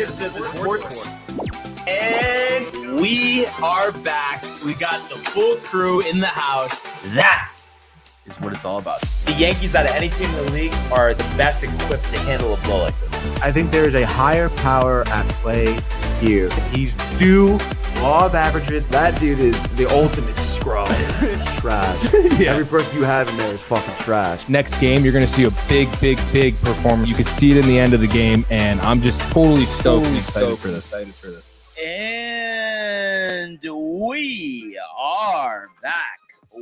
edition of the Sports War. And we are back. We got the full crew in the house. That is what it's all about. The Yankees, out of any team in the league, are the best equipped to handle a blow like this. I think there is a higher power at play here. He's due law of averages. That dude is the ultimate scrub. It's trash. Yeah. Every person you have in there is fucking trash. Next game, you're going to see a big performance. You can see it in the end of the game, and I'm just totally stoked and excited for this. And we are back.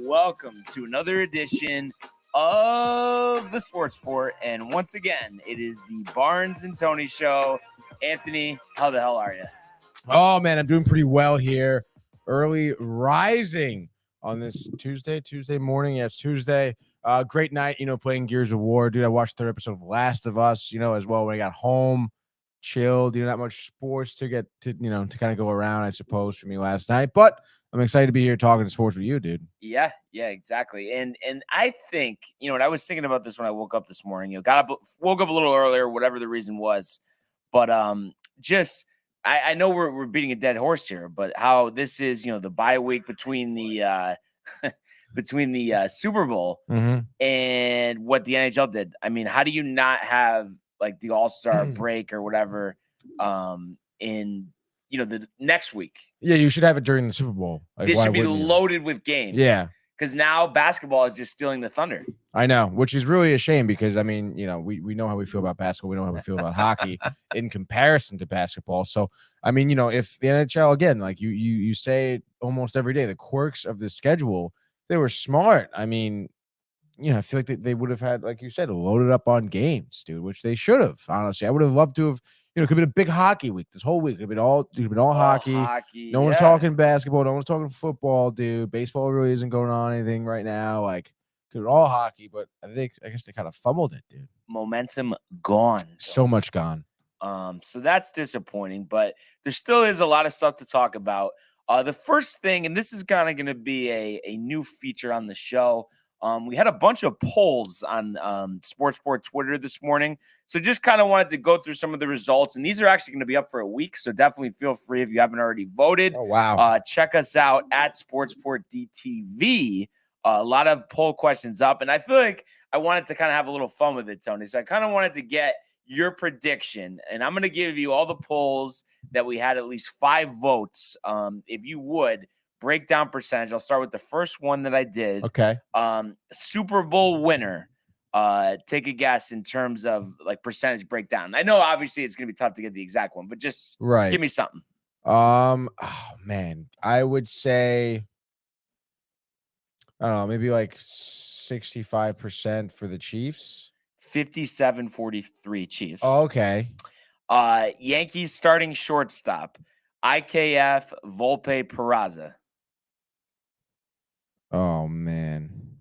Welcome to another edition of the Sports Sport. And once again, it is the Barnes and Tony Show. Anthony, how the hell are you? Oh, man, I'm doing pretty well here. Early rising on this Tuesday morning. Yeah, it's Tuesday. Great night, playing Gears of War. Dude, I watched the third episode of Last of Us, as well when I got home. Chilled, not much sports to get to, to kind of go around, I suppose, for me last night. But I'm excited to be here talking to sports with you, dude. Yeah, exactly. And I think, and I was thinking about this when I woke up this morning. Woke up a little earlier, whatever the reason was. But I know we're beating a dead horse here, but how this is, the bye week between the Super Bowl and what the NHL did. I mean, how do you not have like the All-Star break or whatever in the next week? Yeah, you should have it during the Super Bowl. Like, this should be loaded with games. Yeah. Because now basketball is just stealing the thunder. I know, which is really a shame because, I mean, we know how we feel about basketball. We know how we feel about hockey in comparison to basketball. So, I mean, if the NHL, again, like you say it almost every day, the quirks of the schedule, they were smart. I mean, I feel like they would have had, like you said, loaded up on games, dude, which they should have. Honestly, I would have loved to have. It could have been a big hockey week. This whole week it could have been all hockey. No one's talking basketball. No one's talking football, dude. Baseball really isn't going on anything right now. Like, could have been all hockey, but I guess they kind of fumbled it, dude. Momentum gone. So much gone. So that's disappointing, but there still is a lot of stuff to talk about. The first thing, and this is kind of going to be a new feature on the show. We had a bunch of polls on Sports Sport Twitter this morning. So just kind of wanted to go through some of the results. And these are actually going to be up for a week. So definitely feel free if you haven't already voted. Oh, wow. Check us out at Sports Sport DTV. A lot of poll questions up. And I feel like I wanted to kind of have a little fun with it, Tony. So I kind of wanted to get your prediction. And I'm going to give you all the polls that we had at least 5 votes. If you would. Breakdown percentage. I'll start with the first one that I did. Okay. Super Bowl winner. Take a guess in terms of like percentage breakdown. I know obviously it's gonna be tough to get the exact one, but just give me something. Oh man, I would say I don't know, maybe like 65% for the Chiefs. 57-43 Chiefs. Oh, okay. Yankees starting shortstop. IKF Volpe Peraza. Oh, man.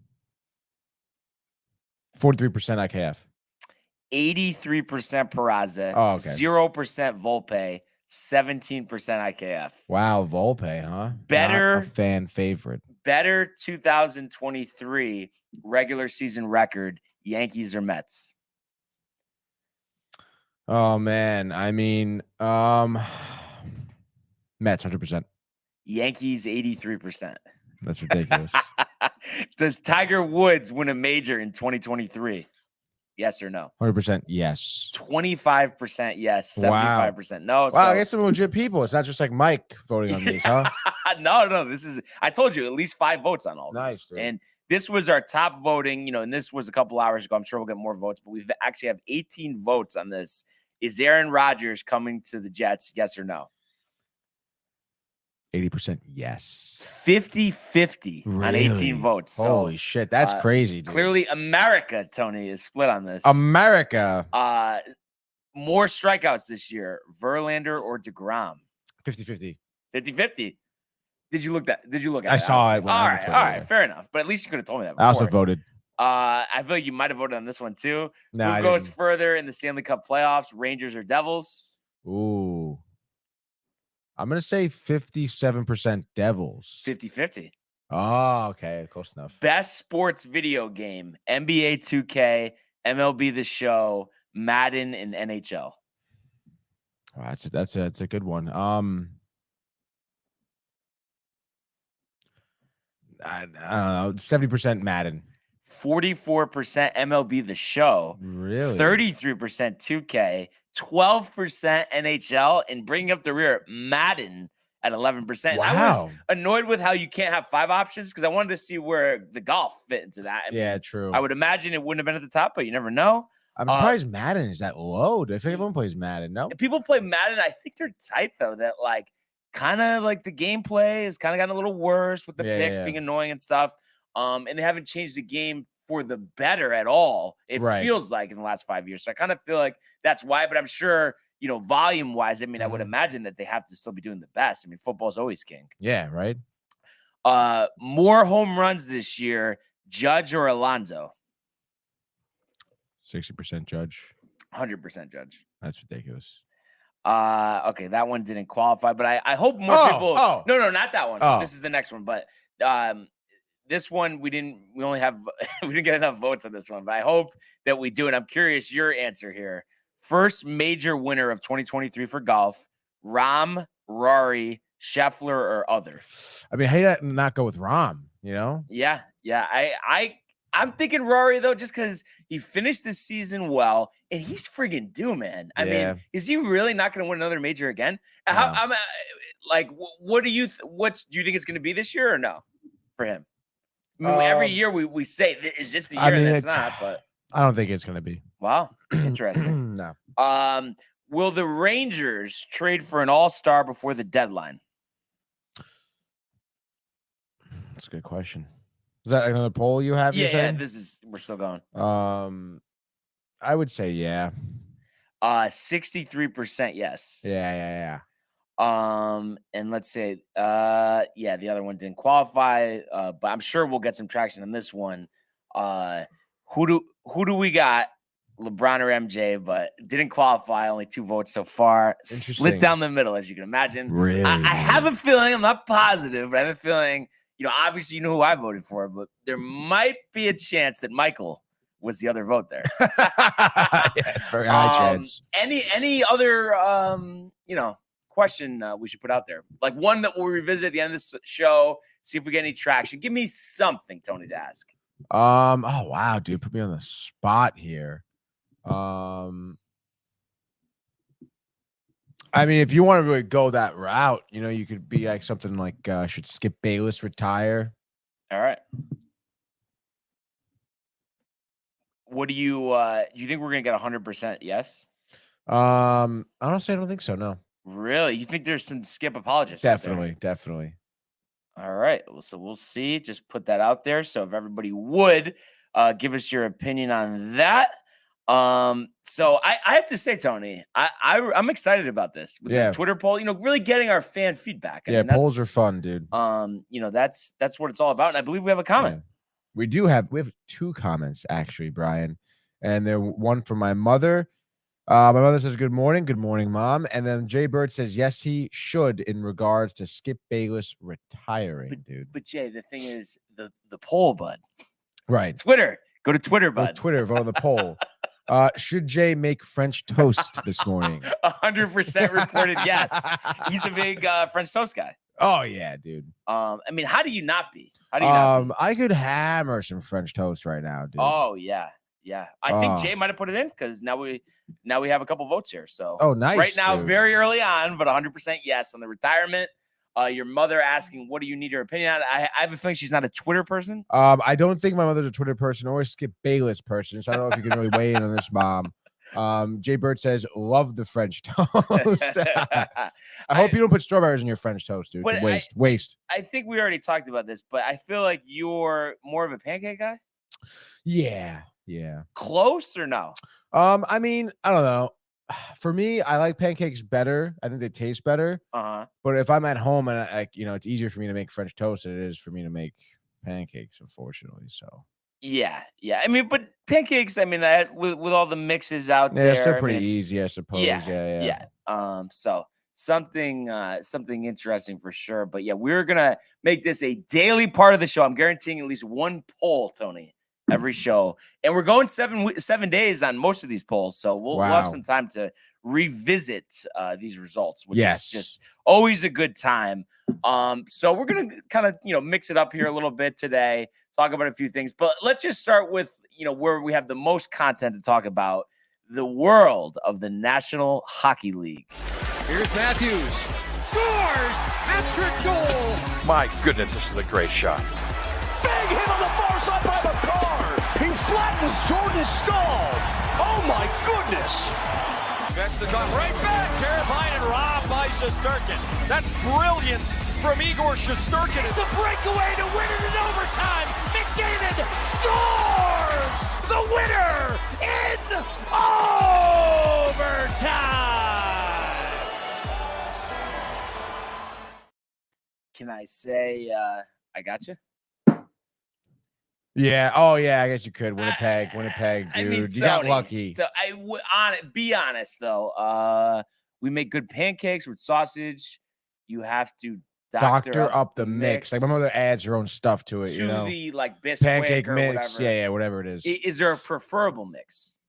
43% IKF. 83% Peraza. Oh, okay. 0% Volpe. 17% IKF. Wow, Volpe, huh? Better. Not a fan favorite. Better 2023 regular season record, Yankees or Mets? Oh, man. I mean, Mets, 100%. Yankees, 83%. That's ridiculous. Does Tiger Woods win a major in 2023? Yes or no? 100% yes. 25% yes. 75% no. Wow, I guess some legit people. It's not just like Mike voting on these, huh? No. This is, I told you, at least 5 votes on all nice, this. And this was our top voting, and this was a couple hours ago. I'm sure we'll get more votes, but we've actually have 18 votes on this. Is Aaron Rodgers coming to the Jets? Yes or no? 80% yes. 50-50 on 18 votes. Holy shit, that's crazy, dude. Clearly, America, Tony, is split on this. America. More strikeouts this year, Verlander or DeGrom? 50-50. 50-50. Did you look at it? I saw it. All right, fair enough. But at least you could have told me that before. I also voted. I feel like you might have voted on this one too. No, Who goes further in the Stanley Cup playoffs, Rangers or Devils? Ooh. I'm going to say 57% Devils. 50-50. Oh, okay. Close enough. Best sports video game, NBA 2K, MLB The Show, Madden, and NHL. Wow, that's a good one. I don't know, 70% Madden. 44% MLB The Show, Really? 33% 2K, 12% NHL, and bringing up the rear, Madden at 11%. And I was Wow. annoyed with how you can't have 5 options because I wanted to see where the golf fit into that. I Yeah, mean, true. I would imagine it wouldn't have been at the top, but you never know. I'm surprised Madden is that low. I think everyone plays Madden. No. People play Madden. I think they're tight though. That like kind of like the gameplay has kind of gotten a little worse with the picks being annoying and stuff. And they haven't changed the game for the better at all. It feels like in the last 5 years. So I kind of feel like that's why. But I'm sure volume wise. I mean, I would imagine that they have to still be doing the best. I mean, football's always king. Yeah. Right. More home runs this year, Judge or Alonso? 60% Judge. 100% Judge. That's ridiculous. Okay, that one didn't qualify, but I hope more people. No, not that one. This is the next one, but this one we didn't get enough votes on this one, but I hope that we do. And I'm curious your answer here. First major winner of 2023 for golf: Rahm, Rory, Scheffler, or other. I mean, how do you not go with Rahm? Yeah. I'm thinking Rory though, just because he finished this season well, and he's friggin' due, man. I mean, is he really not going to win another major again? What do you think it's going to be this year or no for him? I mean, every year we say, is this the year? And it's not, but I don't think it's going to be. Wow, interesting. No. Will the Rangers trade for an all-star before the deadline? That's a good question. Is that another poll you have? Yeah, we're still going. I would say yeah. 63% yes. Yeah. And let's say the other one didn't qualify, but I'm sure we'll get some traction on this one. Who do we got? LeBron or MJ, but didn't qualify. Only 2 votes so far. Split down the middle, as you can imagine. Really? I have a feeling, I'm not positive, but I have a feeling, obviously you know who I voted for, but there might be a chance that Michael was the other vote there. Yeah, it's very high chance. Any other question we should put out there? Like one that we'll revisit at the end of this show, see if we get any traction. Give me something, Tony, to ask. Oh wow, dude, put me on the spot here. I mean, if you want to really go that route, you could be like something like should Skip Bayless retire? All right. What do you think we're gonna get 100% yes? Honestly, I don't think so. No. Really? You think there's some Skip apologists? Definitely. All right. Well, so we'll see. Just put that out there. So if everybody would give us your opinion on that. So I have to say, Tony, I'm excited about this with the Twitter poll. Really getting our fan feedback. I mean, polls are fun, dude. That's what it's all about. And I believe we have a comment. Yeah. We have 2 comments actually, Brian, and they're one from my mother. My mother says, "Good morning, Mom." And then Jay Bird says, "Yes, he should," in regards to Skip Bayless retiring, dude. But Jay, the thing is, the poll, bud. Right. Twitter. Go to Twitter, bud. Twitter. Vote on the poll. Should Jay make French toast this morning? 100% reported yes. He's a big French toast guy. Oh yeah, dude. I mean, how do you not be? I could hammer some French toast right now, dude. Oh yeah. I think Jay might have put it in because now we have a couple votes here. So nice. Right now, dude. Very early on, but 100% yes on the retirement. Your mother asking, what do you need her opinion on? I have a feeling she's not a Twitter person. I don't think my mother's a Twitter person or a Skip Bayless person, so I don't know if you can really weigh in on this, Mom. Jay Bird says, "Love the French toast." I hope you don't put strawberries in your French toast, dude. Waste. I think we already talked about this, but I feel like you're more of a pancake guy. Yeah. Close or no? I mean, I don't know. For me, I like pancakes better. I think they taste better. But if I'm at home and it's easier for me to make French toast than it is for me to make pancakes, unfortunately. So yeah. I mean, but pancakes. I mean, with all the mixes out there, it's still pretty easy, I suppose. Yeah. So something interesting for sure. But yeah, we're gonna make this a daily part of the show. I'm guaranteeing at least one poll, Tony, every show. And we're going 7 days on most of these polls. So we'll have some time to revisit these results, which is just always a good time. So we're going to kind of, mix it up here a little bit today, talk about a few things. But let's just start with, where we have the most content to talk about, the world of the National Hockey League. Here's Matthews. Scores! Hat-trick goal! My goodness, this is a great shot. Big hit on the far side by the car. He flattens Jordan's skull. Oh, my goodness. That's the gun right back. Terrifying and robbed by Shesterkin. That's brilliant from Igor Shesterkin. It's a breakaway to win it in overtime. McDavid scores the winner in overtime. Can I say I got you? Yeah. Oh, yeah. I guess you could. Winnipeg, dude. I mean, you got lucky. So be honest though. We make good pancakes with sausage. You have to doctor up the mix. Like my mother adds her own stuff to it. The biscuit pancake or mix. Whatever. Yeah, whatever it is. Is there a preferable mix?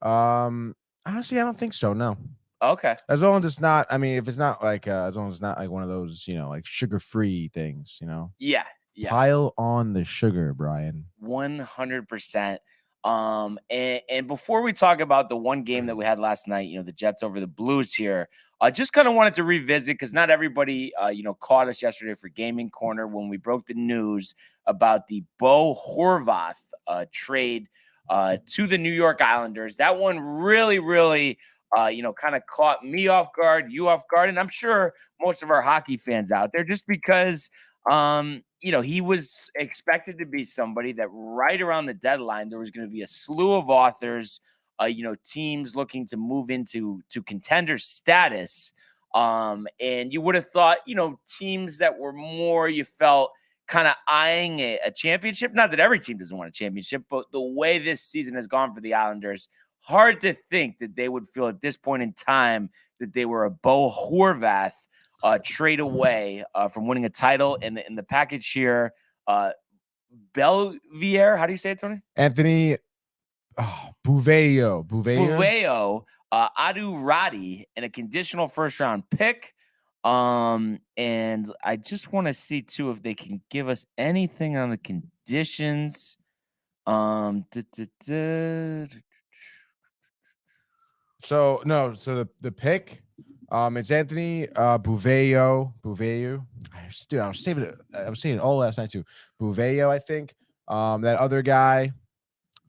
Honestly, I don't think so. No. Okay. As long as it's not. I mean, if it's not like, as long as it's not like one of those, like sugar-free things. Yeah. Pile on the sugar, Brian. 100%. And before we talk about the one game that we had last night, the Jets over the Blues here, I just kind of wanted to revisit because not everybody, caught us yesterday for Gaming Corner when we broke the news about the Bo Horvat trade to the New York Islanders. That one really, really, kind of caught me off guard, you off guard, and I'm sure most of our hockey fans out there, just because he was expected to be somebody that right around the deadline, there was going to be a slew of authors, teams looking to move into contender status. And you would have thought, teams that were more, you felt kind of eyeing a championship. Not that every team doesn't want a championship, but the way this season has gone for the Islanders, hard to think that they would feel at this point in time that they were a Bo Horvat trade away from winning a title. In the package here, Belvier, how do you say it, Tony? Anthony Bouveilleux, Adu Radi, and a conditional first-round pick. And I just want to see too if they can give us anything on the conditions. So the pick, it's Anthony Bouveilleux. Dude, I was saying it all last night too. Bouveilleux, I think. That other guy, I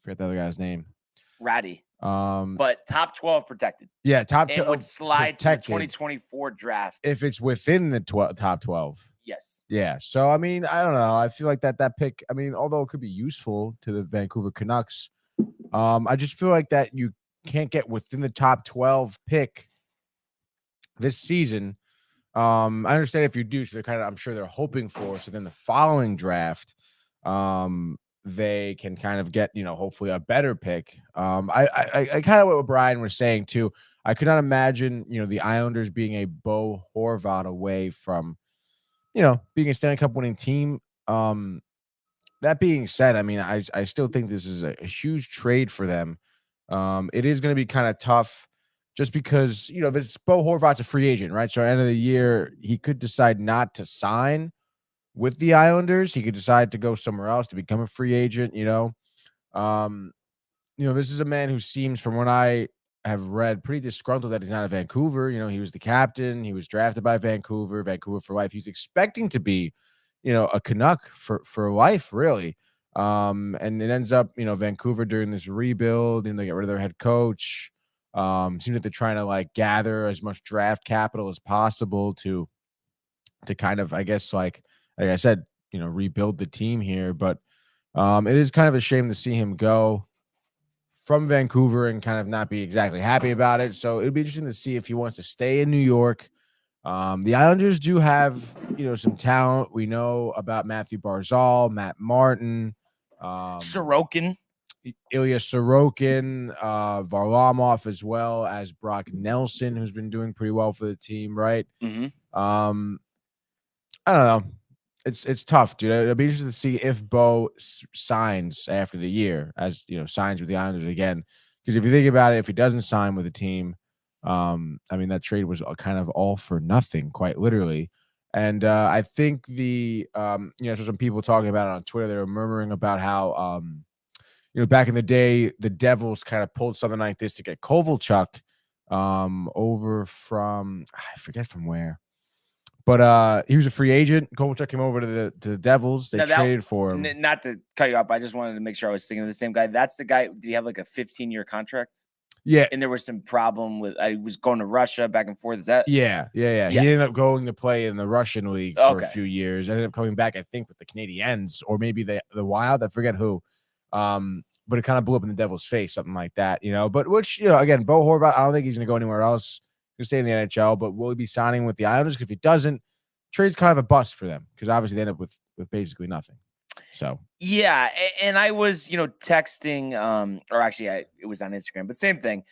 forget the other guy's name. Ratty. But top 12 protected. Yeah, top 12 would slide to the 2024 draft if it's within the top 12. Yes. Yeah. So I mean, I don't know. I feel like that pick. I mean, although it could be useful to the Vancouver Canucks, I just feel like that you can't get within the top 12 pick this season. I understand if you do, so I'm sure they're hoping for. So then the following draft, they can kind of get, hopefully a better pick. I kind of what Brian was saying too. I could not imagine, the Islanders being a Bo Horvat away from, being a Stanley Cup winning team. That being said, I mean, I still think this is a huge trade for them. It is going to be kind of tough just because, if it's Bo Horvat's a free agent, right? So at the end of the year, he could decide not to sign with the Islanders. He could decide to go somewhere else to become a free agent, this is a man who seems, from what I have read, pretty disgruntled that he's not at Vancouver. He was the captain. He was drafted by Vancouver for life. He's expecting to be, a Canuck for life, really. And it ends up, Vancouver during this rebuild, they get rid of their head coach. Seems like they're trying to gather as much draft capital as possible to kind of, I guess, like I said, rebuild the team here. But it is kind of a shame to see him go from Vancouver and kind of not be exactly happy about it. So it'll be interesting to see if he wants to stay in New York. The Islanders do have, some talent. We know about Matthew Barzal, Matt Martin, Sorokin, Ilya Sorokin, Varlamov, as well as Brock Nelson, who's been doing pretty well for the team, right? Mm-hmm. I don't know. it's tough, dude. It'll be interesting to see if Bo signs after the year, as signs with the Islanders again. Because if you think about it, if he doesn't sign with the team, I mean that trade was kind of all for nothing, quite literally. And I think so some people talking about it on Twitter, they were murmuring about how back in the day, the Devils kind of pulled something like this to get Kovalchuk over from I forget from where. But he was a free agent. Kovalchuk came over to the Devils. They traded for him. Not to cut you off, I just wanted to make sure I was thinking of the same guy. That's the guy. Did he have like a 15-year contract? Yeah. And there was some problem with I was going to Russia back and forth. Is that? Yeah. He ended up going to play in the Russian league for a few years. Ended up coming back, I think, with the Canadiens or maybe the Wild. I forget who. But it kind of blew up in the Devils' face, something like that, But again, Bo Horvat, I don't think he's going to go anywhere else. He'll stay in the NHL, but will he be signing with the Islanders? Because if he doesn't, trade's kind of a bust for them because obviously they end up with basically nothing. So yeah, and I was texting, or actually it was on Instagram, but same thing,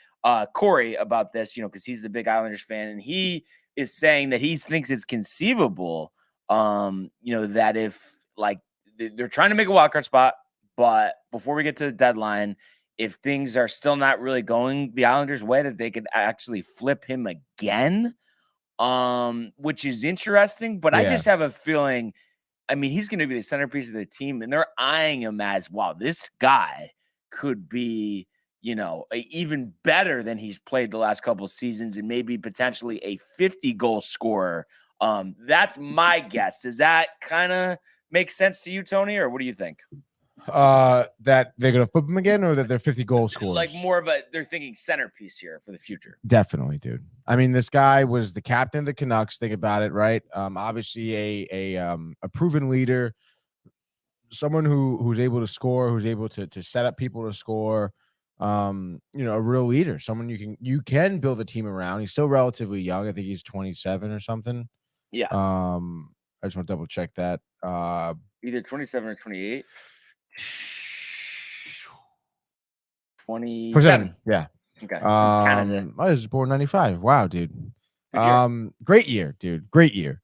Corey about this, because he's the big Islanders fan, and he is saying that he thinks it's conceivable, that if like they're trying to make a wild card spot, but before we get to the deadline, if things are still not really going the Islanders' way, that they could actually flip him again, which is interesting. But I just have a feeling, I mean, he's going to be the centerpiece of the team, and they're eyeing him as, wow, this guy could be, even better than he's played the last couple of seasons and maybe potentially a 50-goal scorer. That's my guess. Does that kind of make sense to you, Tony, or what do you think? That they're gonna flip him again, or that they're 50-goal scorers? Like more of they're thinking centerpiece here for the future. Definitely, dude. I mean, this guy was the captain of the Canucks. Think about it, right? Obviously a proven leader, someone who's able to score, who's able to set up people to score. A real leader, someone you can build a team around. He's still relatively young. I think he's 27 or something. Yeah. I just want to double check that. Either 27 or 28. 27. Yeah. Okay. Canada. I was born 95. Wow, dude. Great year. Great year.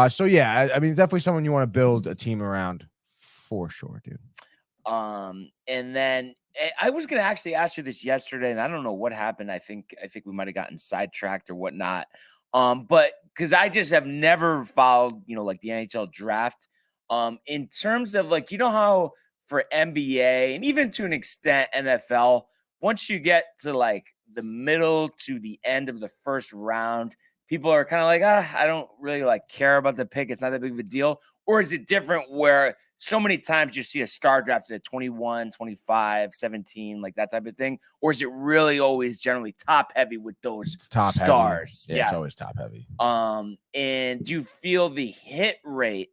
So yeah, I mean, definitely someone you want to build a team around for sure, dude. And then I was gonna actually ask you this yesterday, and I don't know what happened. I think we might have gotten sidetracked or whatnot. But because I just have never followed, like the NHL draft. In terms of like, how for NBA and even to an extent NFL, once you get to like the middle to the end of the first round, people are kind of like, I don't really like care about the pick. It's not that big of a deal. Or is it different where so many times you see a star drafted at 21, 25, 17, like that type of thing? Or is it really always generally top heavy with those stars? Yeah, it's always top heavy. And do you feel the hit rate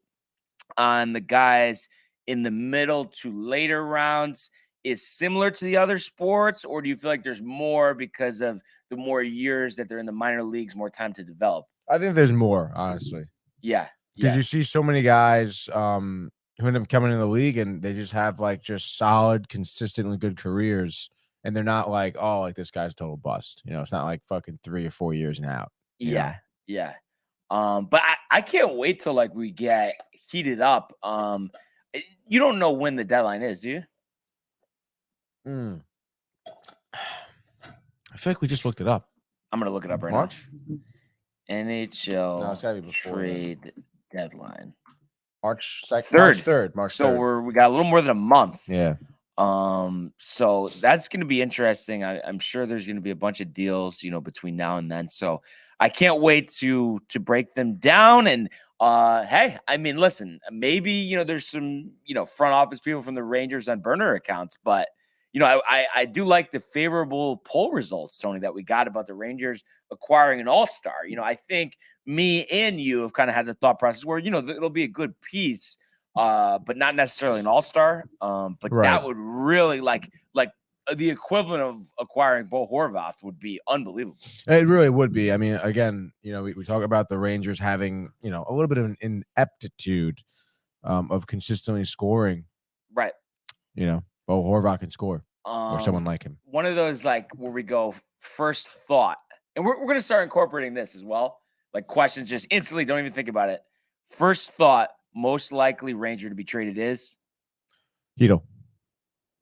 on the guys in the middle to later rounds is similar to the other sports, or do you feel like there's more because of the more years that they're in the minor leagues, more time to develop? I think there's more, honestly. Yeah. Because you see so many guys who end up coming in the league and they just have like just solid, consistently good careers, and they're not like, oh, like this guy's a total bust. It's not like fucking 3 or 4 years and out. Yeah. But I can't wait till like we get heated up. You don't know when the deadline is, do you? I feel like we just looked it up. I'm gonna look it up right March? now. NHL No, it's gotta be before trade deadline. March 2nd, Third. March 3rd. So we got a little more than a month. Yeah. So that's going to be interesting. I'm sure there's going to be a bunch of deals, between now and then. So I can't wait to break them down. And hey, I mean, listen, maybe there's some front office people from the Rangers on burner accounts, but I do like the favorable poll results, Tony, that we got about the Rangers acquiring an all-star. I think me and you have kind of had the thought process where it'll be a good piece. But not necessarily an all-star. But Right. That would really like the equivalent of acquiring Bo Horvat would be unbelievable. It really would be. I mean, again, we talk about the Rangers having, a little bit of an ineptitude of consistently scoring. Right. Bo Horvat can score or someone like him. One of those like where we go first thought, and we're going to start incorporating this as well. Like questions, just instantly, don't even think about it. First thought most likely Ranger to be traded is? Heedle.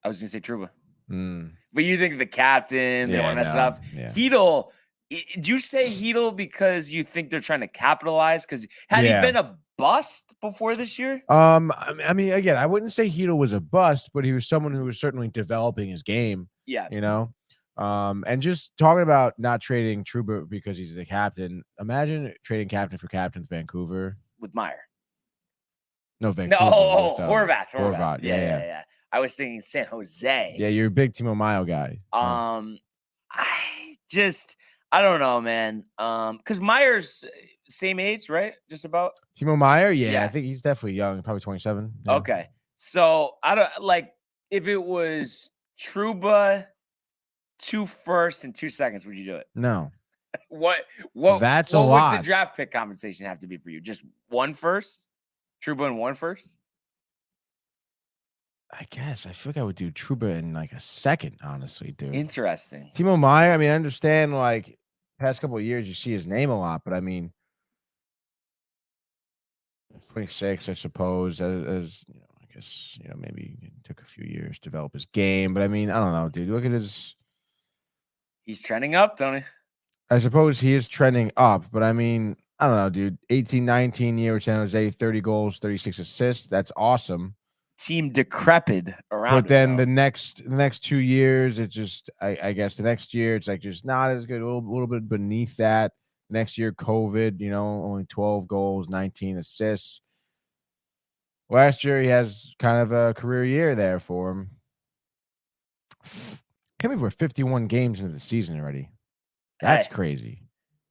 I was going to say Trouba. Mm. But you think the captain, they don't want to mess up. Yeah. Heedle, did you say Heedle because you think they're trying to capitalize? Because had he been a bust before this year? I mean, again, I wouldn't say Heedle was a bust, but he was someone who was certainly developing his game. Yeah. You know? And just talking about not trading Trouba because he's the captain. Imagine trading captain for captain's Vancouver. With Meyer. No, Vancouver. No, with, Horvat. Yeah. I was thinking San Jose. Yeah, you're a big Timo Meier guy. I don't know, man. Because Meyer's same age, right? Just about. Timo Meier, yeah, I think he's definitely young, probably 27. Yeah. Okay, so I don't like if it was Trouba, 2 firsts and 2 seconds. Would you do it? No. What? That's what a lot. would the draft pick compensation have to be for you? Just 1 first, Trouba and 1 first. I guess I feel like I would do Trouba in like a second, honestly, dude. Interesting. Timo Meier, I mean, I understand like past couple of years you see his name a lot, but I mean 26, I suppose, as you know, I guess, you know, maybe it took a few years to develop his game, but I mean, I don't know, dude. Look at his. He's trending up, Tony. I suppose he is trending up, but I mean, I don't know, dude. 18, 19 year with San Jose, 30 goals, 36 assists. That's awesome. Team decrepit around. But then the next 2 years, it just I guess the next year it's like just not as good, a little bit beneath that. Next year, COVID, you know, only 12 goals, 19 assists. Last year, he has kind of a career year there for him. Can't believe we're 51 games into the season already. That's crazy.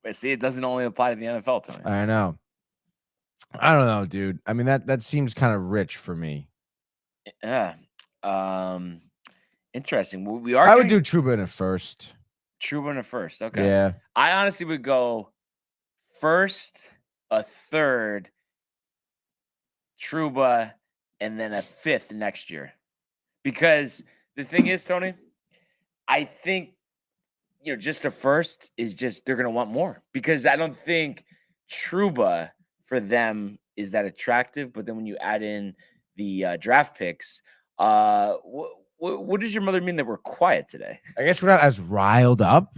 But see, it doesn't only apply to the NFL, Tony. I know. I don't know, dude. I mean, that seems kind of rich for me. Yeah. Interesting. I would do Trouba in a first. Trouba in a first. Okay. Yeah. I honestly would go first, a third, Trouba, and then a fifth next year. Because the thing is, Tony, I think, you know, just a first is just they're going to want more. Because I don't think Trouba for them is that attractive. But then when you add in the draft picks, what does your mother mean that we're quiet today? I guess we're not as riled up.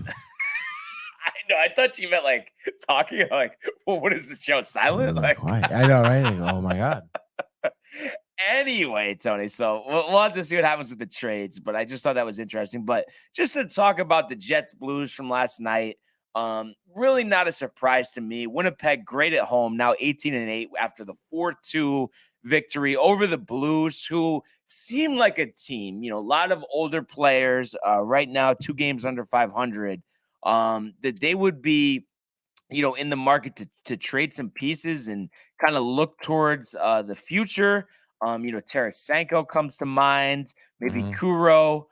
I know. I thought you meant like talking. Like, well, what is this show? Silent? Like, quiet. I know, right? Oh my god. Anyway, Tony. So we'll have to see what happens with the trades. But I just thought that was interesting. But just to talk about the Jets Blues from last night, really not a surprise to me. Winnipeg great at home, now 18-8 after the 4-2 victory over the Blues, who seem like a team. You know, a lot of older players right now, 2 games under 500. That they would be, you know, in the market to trade some pieces and kind of look towards the future. You know, Tarasenko comes to mind, maybe Kuro,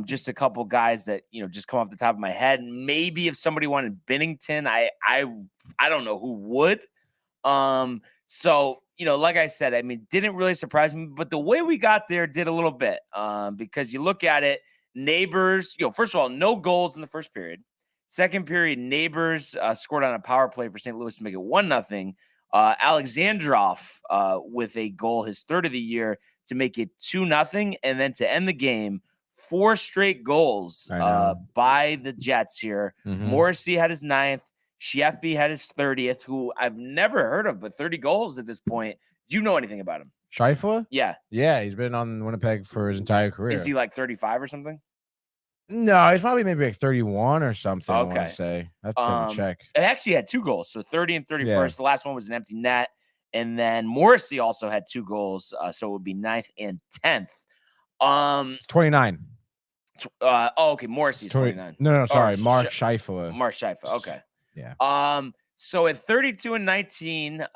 just a couple guys that, you know, just come off the top of my head. Maybe if somebody wanted Binnington, I don't know who would. So, you know, like I said, I mean, didn't really surprise me, but the way we got there did a little bit. Because you look at it, Neighbors, you know, first of all, no goals in the first period. Second period, Neighbors scored on a power play for St. Louis to make it 1-0. Alexandrov with a goal, his third of the year, to make it 2-0. And then to end the game, 4 straight goals by the Jets here. Morrissey had his 9th. Sheffy had his 30th, who I've never heard of, but 30 goals at this point. Do you know anything about him? Scheifele? Yeah. Yeah, he's been on Winnipeg for his entire career. Is he like 35 or something? No, he's probably maybe like 31 or something. Okay. I want to say. I have to double check. It actually had 2 goals, so 30 and 31st. Yeah. The last one was an empty net. And then Morrissey also had 2 goals, so it would be 9th and 10th. It's 29. Okay, Morrissey's 29. No, sorry, Mark Scheifele. Mark Scheifele, okay. Yeah. So at 32 and 19,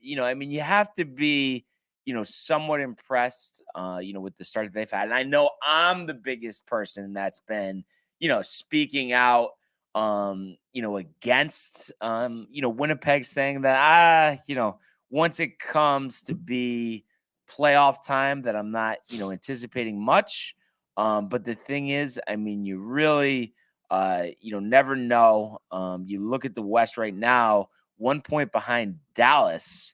you know, I mean, you have to be, you know, somewhat impressed, you know, with the start that they've had. And I know I'm the biggest person that's been, you know, speaking out, you know, against, you know, Winnipeg, saying that, you know, once it comes to be playoff time, that I'm not, you know, anticipating much. But the thing is, I mean, you really, you know, never know. You look at the West right now, 1 point behind Dallas.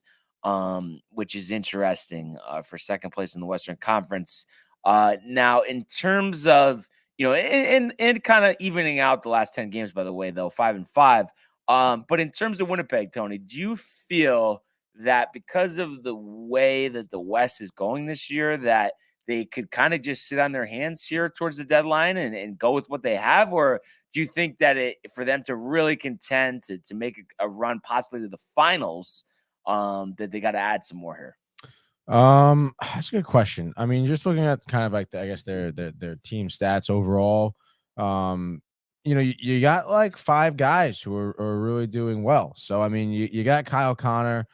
which is interesting for second place in the Western Conference. Now, in terms of, and kind of evening out the last 10 games, by the way, though, 5-5. But in terms of Winnipeg, Tony, do you feel that because of the way that the West is going this year, that they could kind of just sit on their hands here towards the deadline and go with what they have? Or do you think that for them to really contend to make a run possibly to the finals, that they got to add some more here? That's a good question. I mean, just looking at kind of like I guess their team stats overall, you got like 5 guys who are really doing well. So I mean, you got Kyle Connor.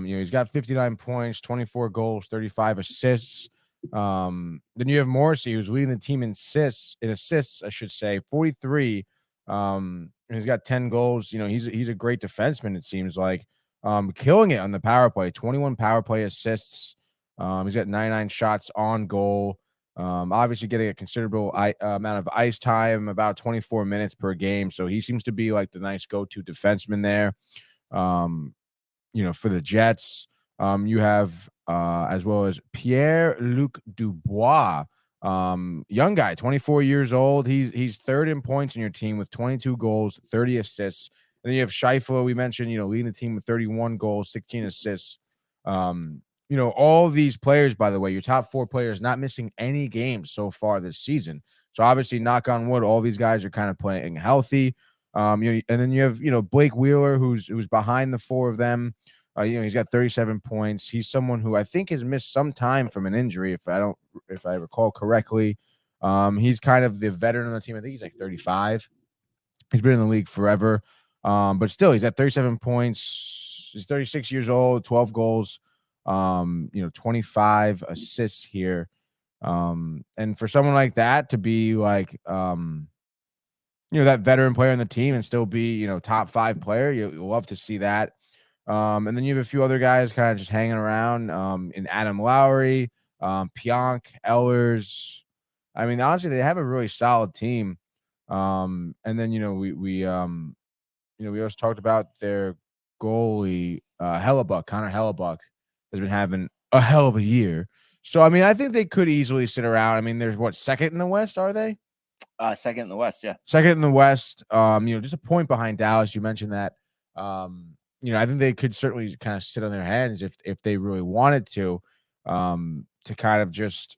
He's got 59 points, 24 goals, 35 assists. Then you have Morrissey, who's leading the team in assists, I should say, 43. And he's got 10 goals. He's a great defenseman, it seems like. Killing it on the power play, 21 power play assists. He's got 99 shots on goal. Obviously getting a considerable amount of ice time, about 24 minutes per game. So he seems to be like the nice go-to defenseman there. For the Jets, you have as well as Pierre-Luc Dubois, young guy, 24 years old. He's third in points in your team with 22 goals, 30 assists. And then you have Scheifele, we mentioned, leading the team with 31 goals, 16 assists. All these players, by the way, your top 4 players not missing any games so far this season. So obviously, knock on wood, all these guys are kind of playing healthy. And then you have, Blake Wheeler, who's behind the 4 of them. He's got 37 points. He's someone who I think has missed some time from an injury, if I recall correctly. He's kind of the veteran on the team. I think he's like 35. He's been in the league forever. But still, he's at 37 points. He's 36 years old, 12 goals, 25 assists here. And for someone like that to be like, that veteran player on the team and still be, top 5 player, you'll love to see that. And then you have a few other guys kind of just hanging around, in Adam Lowry, Pionk, Ehlers. I mean, honestly, they have a really solid team. And then, we also talked about their goalie, Hellebuck. Connor Hellebuck has been having a hell of a year. So, I mean, I think they could easily sit around. I mean, there's second in the West, are they? Second in the West, yeah. Second in the West. Just a point behind Dallas. You mentioned that. I think they could certainly kind of sit on their hands if they really wanted to kind of just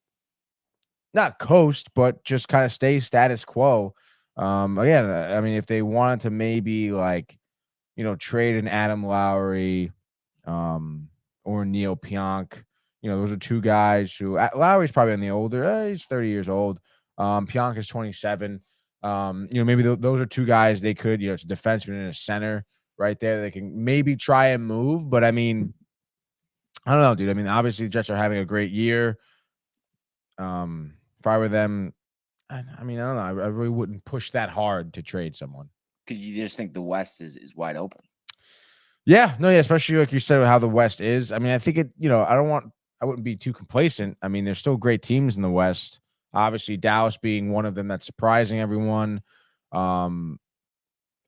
not coast, but just kind of stay status quo. Again, I mean, if they wanted to maybe trade an Adam Lowry, or Neil Pionk, those are 2 guys who Lowry's probably on the older, he's 30 years old. Pionk is 27. Maybe those are 2 guys they could, it's a defenseman and a center right there. They can maybe try and move, but I mean, I don't know, dude. I mean, obviously the Jets are having a great year. If I were them, I mean, I don't know. I really wouldn't push that hard to trade someone. Because you just think the West is wide open. Yeah, no, yeah, especially like you said, with how the West is. I mean, I think I wouldn't be too complacent. I mean, there's still great teams in the West. Obviously, Dallas being one of them that's surprising everyone.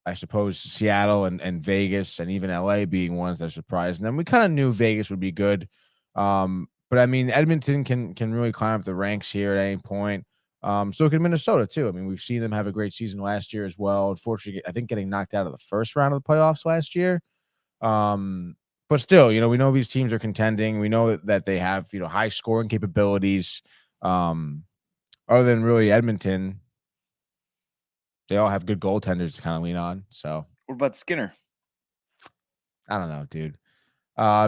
I suppose Seattle and Vegas and even LA being ones that are surprising them. We kind of knew Vegas would be good. But I mean, Edmonton can really climb up the ranks here at any point. So can Minnesota too. I mean, we've seen them have a great season last year as well. Unfortunately, I think getting knocked out of the first round of the playoffs last year. But still, we know these teams are contending. We know that they have, high scoring capabilities. Other than really Edmonton, they all have good goaltenders to kind of lean on. So what about Skinner? I don't know, dude.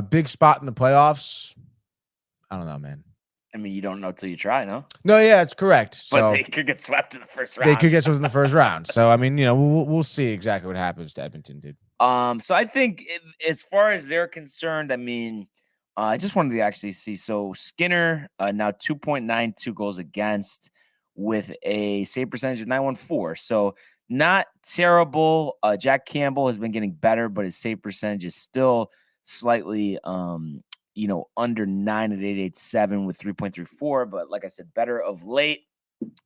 Big spot in the playoffs. I don't know, man. I mean, you don't know till you try, no? No, yeah, it's correct. But they could get swept in the first round. They could get swept in the first round. So, I mean, we'll see exactly what happens to Edmonton, dude. So I think as far as they're concerned, I mean, I just wanted to actually see. So Skinner, now 2.92 goals against with a save percentage of 914. So not terrible. Jack Campbell has been getting better, but his save percentage is still slightly, under 9 at 887 with 3.34. But like I said, better of late.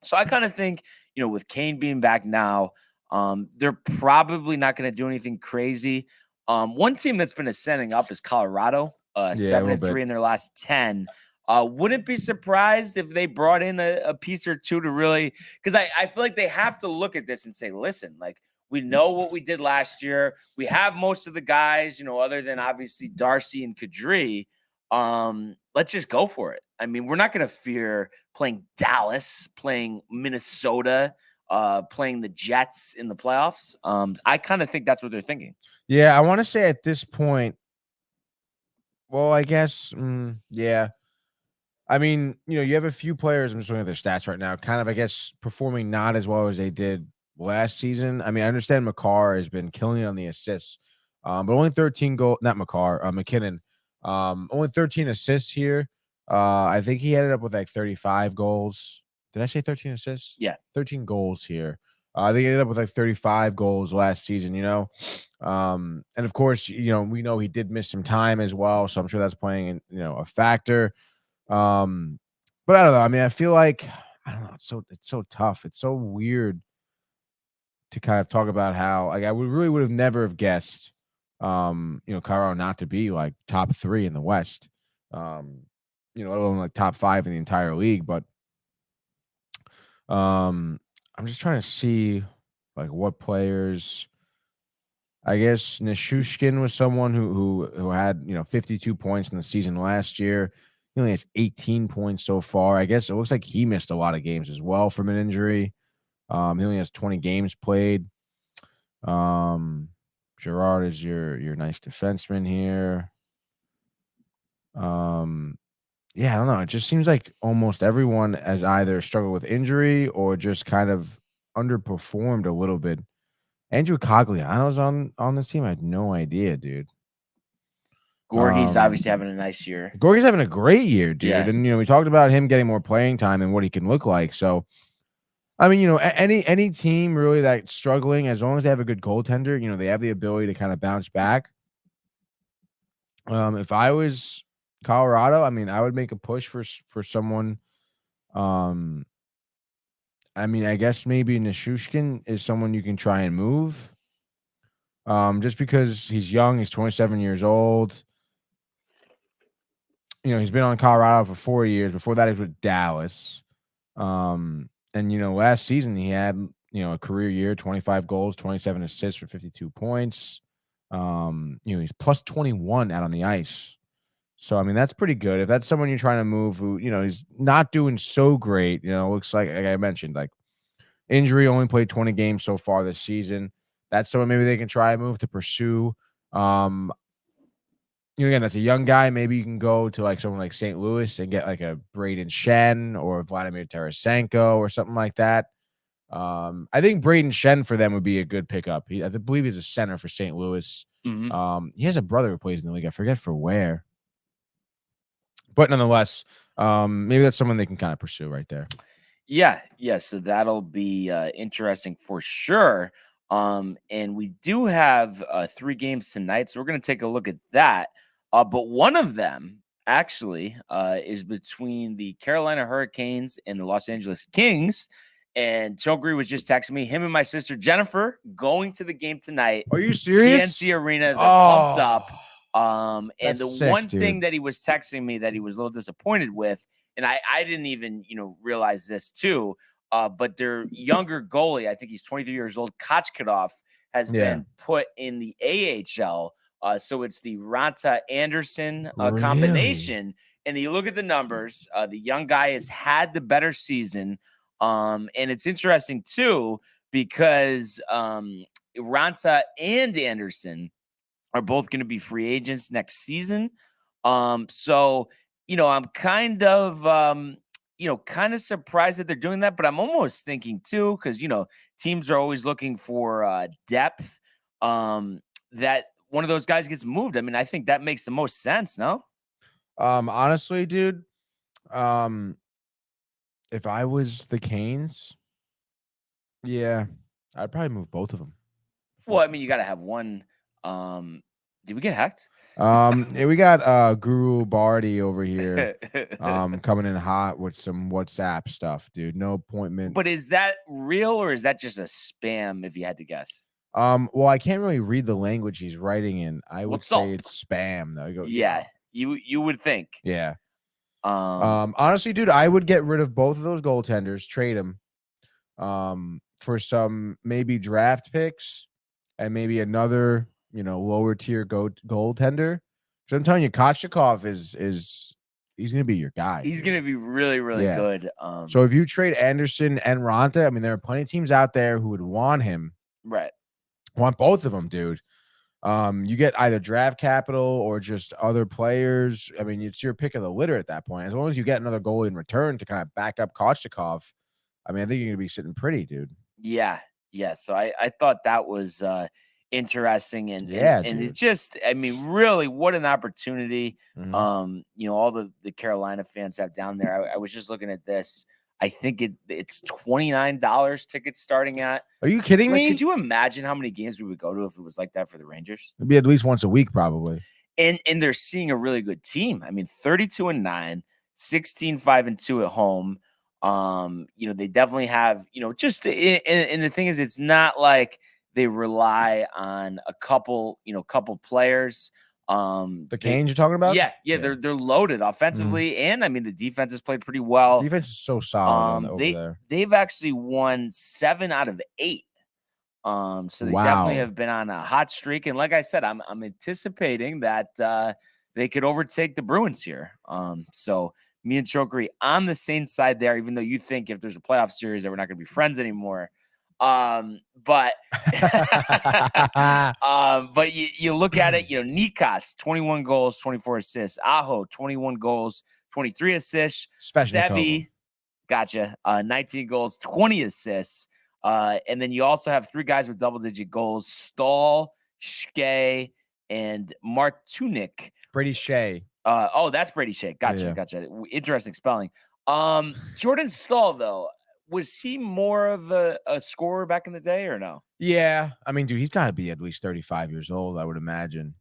So I kind of think, with Kane being back now, they're probably not going to do anything crazy. One team that's been ascending up is Colorado. Yeah, a 7-3 little bit. in their last 10. Wouldn't be surprised if they brought in a piece or two to really, because I feel like they have to look at this and say, listen, like, we know what we did last year. We have most of the guys, you know, other than obviously Darcy and Kadri. Let's just go for it. I mean, we're not going to fear playing Dallas, playing Minnesota, playing the Jets in the playoffs. I kind of think that's what they're thinking. Yeah, I want to say at this point, well, I guess, yeah. I mean, you know, you have a few players, I'm just looking at their stats right now, kind of, I guess, performing not as well as they did last season. I mean, I understand McCarr has been killing it on the assists, but only 13 goal, not McCarr, McKinnon, only 13 assists here. I think he ended up with like 35 goals. Did I say 13 assists? Yeah. 13 goals here. I think he ended up with like 35 goals last season, you know. And of course, you know, we know he did miss some time as well, so I'm sure that's playing, you know, a factor. But I don't know. I mean, I feel like, I don't know, it's so tough. It's so weird to kind of talk about how, like, I would have never have guessed, you know, Colorado not to be like top 3 in the West. You know, let alone like top 5 in the entire league. But I'm just trying to see like what players. I guess Nishushkin was someone who had, you know, 52 points in the season last year. He only has 18 points so far. I guess it looks like he missed a lot of games as well from an injury. He only has 20 games played. Gerard is your nice defenseman here. Yeah, I don't know. It just seems like almost everyone has either struggled with injury or just kind of underperformed a little bit. Andrew Cogliano's on this team. I had no idea, dude. Gorgie's obviously having a nice year. Gorgie's having a great year, dude. Yeah. And, you know, we talked about him getting more playing time and what he can look like. So, I mean, you know, any team really that's struggling, as long as they have a good goaltender, you know, they have the ability to kind of bounce back. If I was Colorado, I mean, I would make a push for someone. I mean, I guess maybe Nishushkin is someone you can try and move. Just because he's young, he's 27 years old. You know, he's been on Colorado for 4 years. Before that, he was with Dallas. And, you know, last season he had, you know, a career year, 25 goals, 27 assists for 52 points. You know, he's plus 21 out on the ice. So, I mean, that's pretty good. If that's someone you're trying to move who, you know, he's not doing so great, you know, looks like I mentioned, like injury, only played 20 games so far this season. That's someone maybe they can try and move to pursue. You know, again, that's a young guy. Maybe you can go to like someone like St. Louis and get like a Braden Shen or Vladimir Tarasenko or something like that. I think Braden Shen for them would be a good pickup. I believe he's a center for St. Louis. He has a brother who plays in the league. I forget for where. But nonetheless, maybe that's someone they can kind of pursue right there. Yeah. So that'll be interesting for sure. And we do have 3 games tonight, so we're going to take a look at that. But one of them actually is between the Carolina Hurricanes and the Los Angeles Kings. And Chogri was just texting me, him and my sister Jennifer going to the game tonight. Are you serious? PNC Arena, they're pumped up. And the sick, one dude. thing that he was texting me that he was a little disappointed with, and I didn't even, you know, realize this too, but their younger goalie, I think he's 23 years old, Kochkadov, has been put in the AHL. So it's the Ranta Anderson combination. And you look at the numbers, the young guy has had the better season. And it's interesting too, because Ranta and Anderson are both going to be free agents next season. So, you know, I'm kind of, kind of surprised that they're doing that, but I'm almost thinking too, because, you know, teams are always looking for depth, that one of those guys gets moved. I mean, I think that makes the most sense, no? Honestly, dude, if I was the Canes, yeah, I'd probably move both of them. Well, I mean, you got to have one. Did we get hacked? Yeah, we got Guru Bardi over here coming in hot with some WhatsApp stuff, dude. No appointment. But is that real or is that just a spam if you had to guess? Well, I can't really read the language he's writing in. I would What's say up? it's spam though. Yeah. You would think. Yeah. Um, Honestly, dude, I would get rid of both of those goaltenders, trade them for some maybe draft picks and maybe another, lower tier goaltender. So I'm telling you, Kochetkov is he's gonna be your guy. he's dude. gonna be really, really Yeah. good. So if you trade Anderson and Ronta, I mean, there are plenty of teams out there who would want him, right. want both of them, dude. You get either draft capital or just other players. I mean, it's your pick of the litter at that point. As long as you get another goalie in return to kind of back up Kochetkov, I mean, I think you're gonna be sitting pretty, dude. Yeah. So I thought that was interesting and dude. it's just, I mean, really, what an opportunity. Mhm. All the Carolina fans have down there. I was just looking at this. I think it's $29 tickets starting at. Are you kidding Like, me? could you imagine how many games we would go to if it was like that for the Rangers? It'd be at least once a week, probably. And they're seeing a really good team. I mean, 32-9, 16-5-2 at home. They definitely have, just and the thing is, it's not like they rely on a couple players. The Canes you're talking about? Yeah, they're loaded offensively, and I mean the defense has played pretty well. Defense is so solid over there. They've actually won 7 out of 8. So they definitely have been on a hot streak, and like I said, I'm anticipating that they could overtake the Bruins here. So me and Chokery on the same side there, even though you think if there's a playoff series that we're not going to be friends anymore. But you look at it, Nikas, 21 goals, 24 assists. Aho, 21 goals, 23 assists. Sevi, gotcha, 19 goals, 20 assists. And then you also have 3 guys with double-digit goals: Stahl, Shea, and Martunik. Brady Shea. That's Brady Shea. Gotcha. Interesting spelling. Jordan Stahl, though, was he more of a scorer back in the day or no? Yeah. I mean, dude, he's got to be at least 35 years old, I would imagine.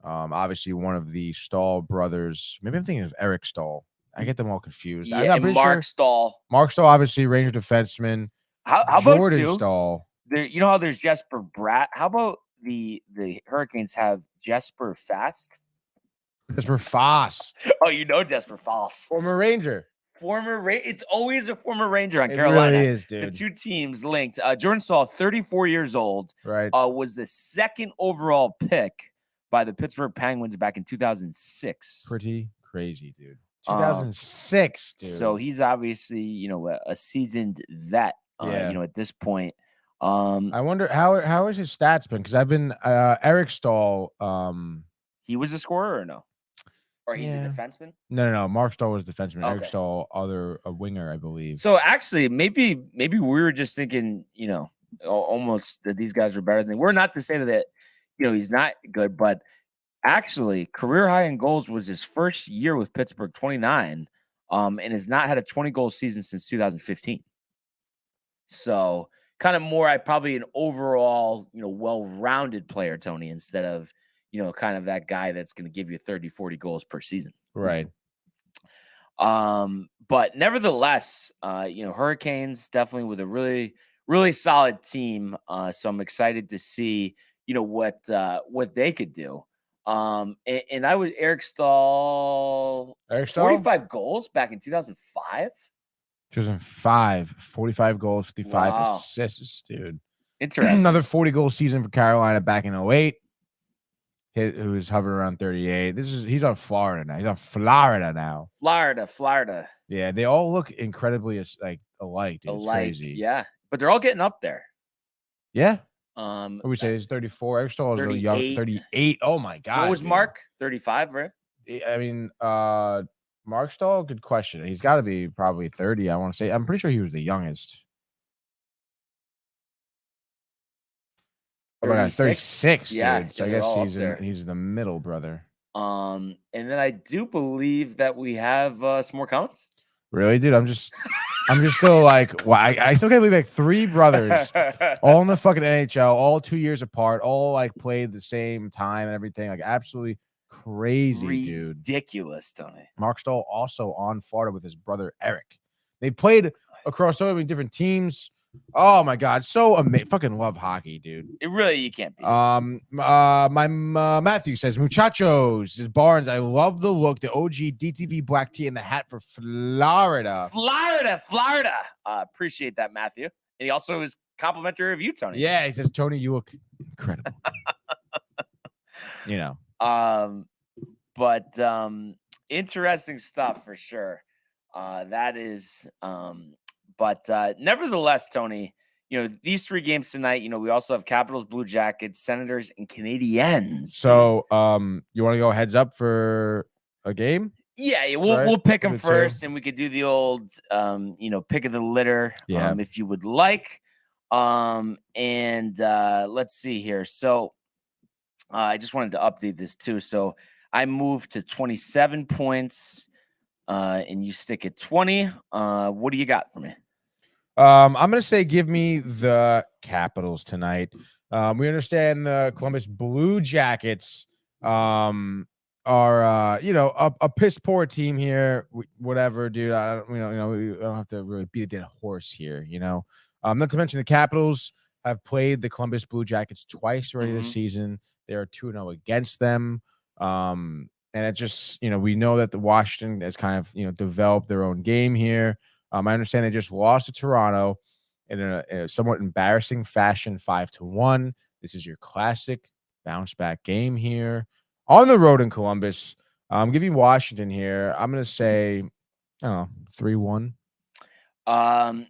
Obviously, one of the Stahl brothers. Maybe I'm thinking of Eric Stahl. I get them all confused. Yeah, and Mark Stahl. Mark Stahl, obviously, Ranger defenseman. How Jordan about Stahl? You know how there's Jesper Bratt? How about the Hurricanes have Jesper Fast? Jesper Fast. Oh, Jesper Fast. Former Ranger. It's always a former Ranger on It Carolina. Really is, dude. The two teams linked. Jordan Stahl, 34 years old, right? Was the 2nd overall pick by the Pittsburgh Penguins back in 2006. Pretty crazy, dude. 2006, dude. So he's obviously, a seasoned vet. At this point. I wonder how has his stats been? Because I've been Eric Stahl. He was a scorer or no? Or he's a defenseman? No. Mark Stahl was defenseman. Okay. Eric Stahl, a winger, I believe. So actually, maybe we were just thinking, almost that these guys were better than they were. Not to say that, he's not good, but actually, career high in goals was his first year with Pittsburgh, 29, and has not had a 20-goal season since 2015. So kind of more, probably an overall, well-rounded player, Tony, instead of, kind of that guy that's going to give you 30, 40 goals per season. Right. But nevertheless, Hurricanes definitely with a really, really solid team. So I'm excited to see, what they could do. And I would Eric Stahl 45 goals back in 2005. 2005, 45 goals, 55 assists, dude. Interesting. Another 40-goal season for Carolina back in 2008. Who was hovering around 38. He's on Florida now. He's on Florida now. Florida. Yeah, they all look incredibly alike. Dude. It's crazy. Yeah, but they're all getting up there. Yeah. What we say? He's 34. Eric Stahl is really young. 38. Oh my god. What was Mark? 35, right? I mean, Mark Stahl, good question. He's got to be probably 30, I want to say. I'm pretty sure he was the youngest. Oh my god, 36, yeah, dude. So I guess he's the middle brother. And then I do believe that we have some more comments. Really, dude? I'm just still like, wow, I still can't believe like 3 brothers all in the fucking NHL, all 2 years apart, all like played the same time and everything. Like absolutely crazy, dude. Ridiculous, Tony. Mark Stahl also on Florida with his brother Eric. They played across so many different teams. Oh my God, so amazing! Fucking love hockey, dude. It really, you can't beat it. Matthew says, muchachos, this Barnes. I love the look, the OG DTV black tee and the hat for Florida. Florida. Appreciate that, Matthew. And he also is complimentary of you, Tony. Yeah, he says, Tony, you look incredible. You know. But interesting stuff for sure. That is but nevertheless, Tony, you know, these 3 games tonight, you know, we also have Capitals, Blue Jackets, Senators, and Canadiens. So you want to go heads up for a game? Yeah, Right? we'll pick them The two. first, and we could do the old you know, pick of the litter if you would like. And let's see here. So I just wanted to update this too. So I moved to 27 points, and you stick at 20. What do you got for me? I'm gonna say give me the Capitals tonight. We understand the Columbus Blue Jackets are you know, a piss poor team here. Whatever, dude. I don't, we don't have to really beat a dead horse here, you know. Not to mention the Capitals have played the Columbus Blue Jackets twice already this season. They are 2-0 against them. And it just, you know, we know that the Washington has kind of, you know, developed their own game here. I understand they just lost to Toronto in a somewhat embarrassing fashion, 5-1. This is your classic bounce back game here on the road in Columbus. I'm giving Washington here. I'm going to say, I don't know, 3-1.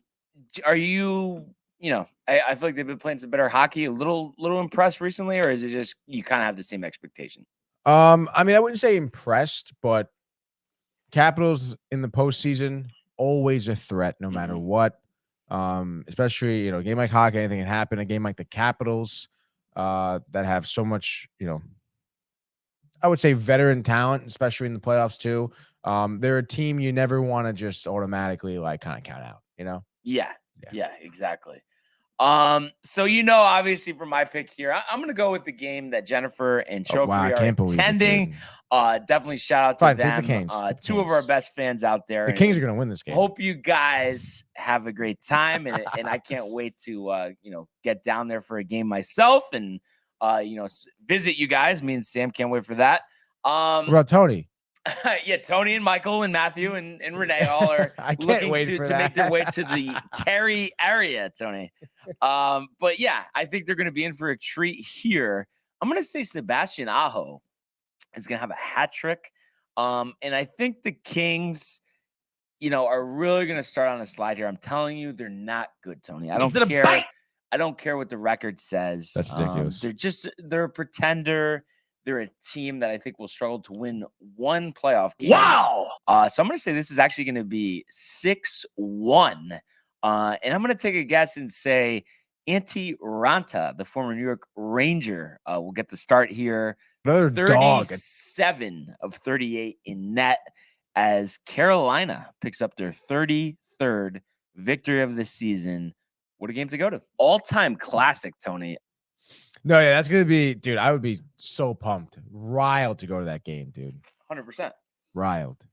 Are you, you know, I feel like they've been playing some better hockey, a little impressed recently, or is it just you kind of have the same expectation? I mean, I wouldn't say impressed, but Capitals in the postseason, always a threat no matter what. Especially, you know, a game like hockey, anything can happen. A game like the Capitals, that have so much, you know, I would say veteran talent, especially in the playoffs too. They're a team you never want to just automatically like kind of count out, you know? Yeah, exactly. So, you know, obviously for my pick here, I'm going to go with the game that Jennifer and Chokri are attending. Definitely shout out to Fine, them. pick the Kings. Pick the Two of our Kings. best fans out there. The Kings are going to win this game. Hope you guys have a great time, and I can't wait to you know, get down there for a game myself and you know, visit you guys. Me and Sam can't wait for that. What about Tony? Yeah, Tony and Michael and Matthew and Renee all are looking to make their way to the Cary area, Tony. But yeah, I think they're going to be in for a treat here. I'm going to say Sebastian Aho is going to have a hat trick. And I think the Kings, you know, are really going to start on a slide here. I'm telling you, they're not good, Tony. I don't care. I don't care what the record says. That's ridiculous. They're a pretender. They're a team that I think will struggle to win one playoff game. Wow. So I'm going to say this is actually going to be 6-1. And I'm going to take a guess and say Antti Ranta, the former New York Ranger, will get the start here. Another 37 of 38 in net as Carolina picks up their 33rd victory of the season. What a game to go to. All-time classic, Tony. No, yeah, that's gonna be, dude. I would be so pumped, riled to go to that game, dude. 100%. Riled.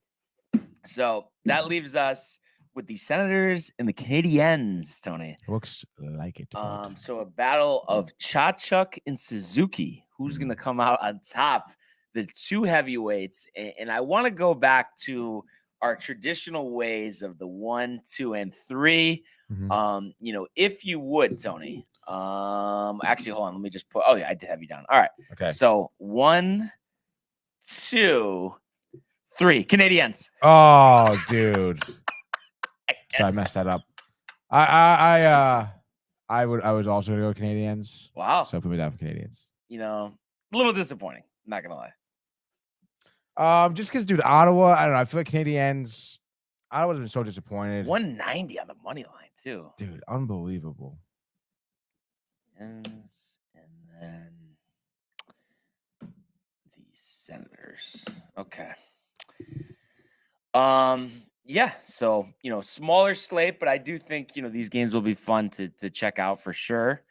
So that leaves us with the Senators and the Canadiens, Tony. Looks like it. So a battle of Chachuk and Suzuki. Who's gonna come out on top? The two heavyweights, and I want to go back to our traditional ways of the 1, 2, and 3. You know, if you would, Tony. Actually, hold on. Let me just put. Oh yeah, I did have you down. All right. Okay. So 1, 2, 3. Canadiens. Oh, dude. So I messed that up. I was also gonna go Canadiens. Wow. So put me down for Canadiens. You know, a little disappointing. Not gonna lie. Just because, dude, Ottawa. I don't know. I feel like Canadiens. Ottawa's been so disappointed. 190 on the money line too. Dude, unbelievable. And then the Senators. Okay. Yeah. So, you know, smaller slate, but I do think, you know, these games will be fun to check out for sure.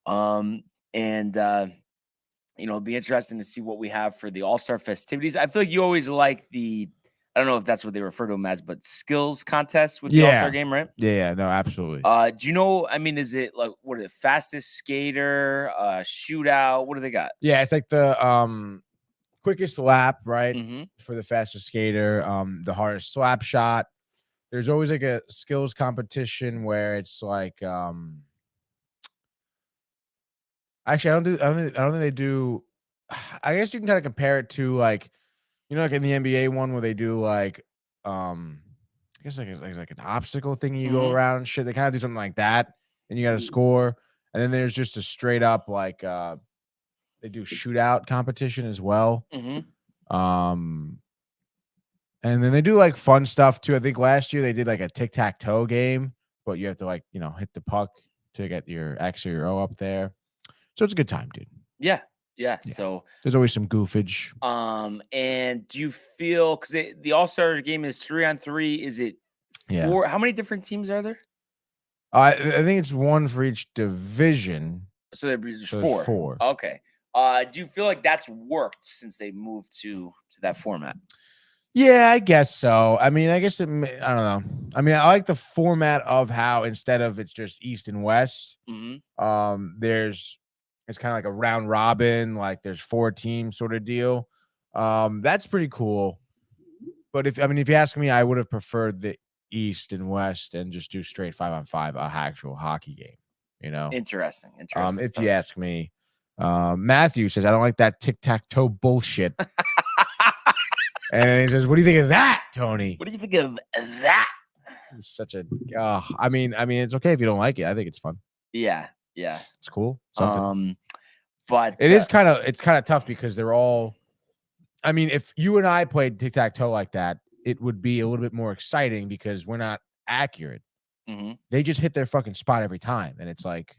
You know, it'll be interesting to see what we have for the All-Star festivities. I feel like you always like the I don't know if that's what they refer to them as, but skills contest with the All-Star game, right? Yeah, no, absolutely. Do you know, I mean, is it like, what is it, fastest skater, shootout? What do they got? Yeah, it's like the quickest lap, right? Mm-hmm. For the fastest skater, the hardest slap shot. There's always like a skills competition where it's like actually I don't think they do. I guess you can kind of compare it to like, like in the NBA one where they do like I guess like it's like an obstacle thing you go around and shit. They kind of do something like that, and you got to score. And then there's just a straight up like they do shootout competition as well. And then they do like fun stuff too. I think last year they did like a tic-tac-toe game, but you have to like, hit the puck to get your X or your O up there. So it's a good time, dude. Yeah. Yeah. So there's always some goofage. And do you feel, because the All-Star game is 3-on-3, is it four? Yeah. How many different teams are there? I think it's one for each division. So there's So four. four. Okay. Do you feel like that's worked since they moved to that format? Yeah, I guess so. I mean, I guess I don't know. I mean, I like the format of how instead of it's just East and West, it's kind of like a round robin, like there's 4 teams sort of deal. That's pretty cool. But if you ask me, I would have preferred the East and West and just do straight 5-on-5, actual hockey game. Interesting. If you ask me, Matthew says I don't like that tic-tac-toe bullshit. And he says, "What do you think of that, Tony? What do you think of that?" It's such a. I mean, it's okay if you don't like it. I think it's fun. Yeah, it's cool. Something. But it's kind of tough because they're all. I mean, if you and I played tic tac toe like that, it would be a little bit more exciting because we're not accurate. They just hit their fucking spot every time, and it's like,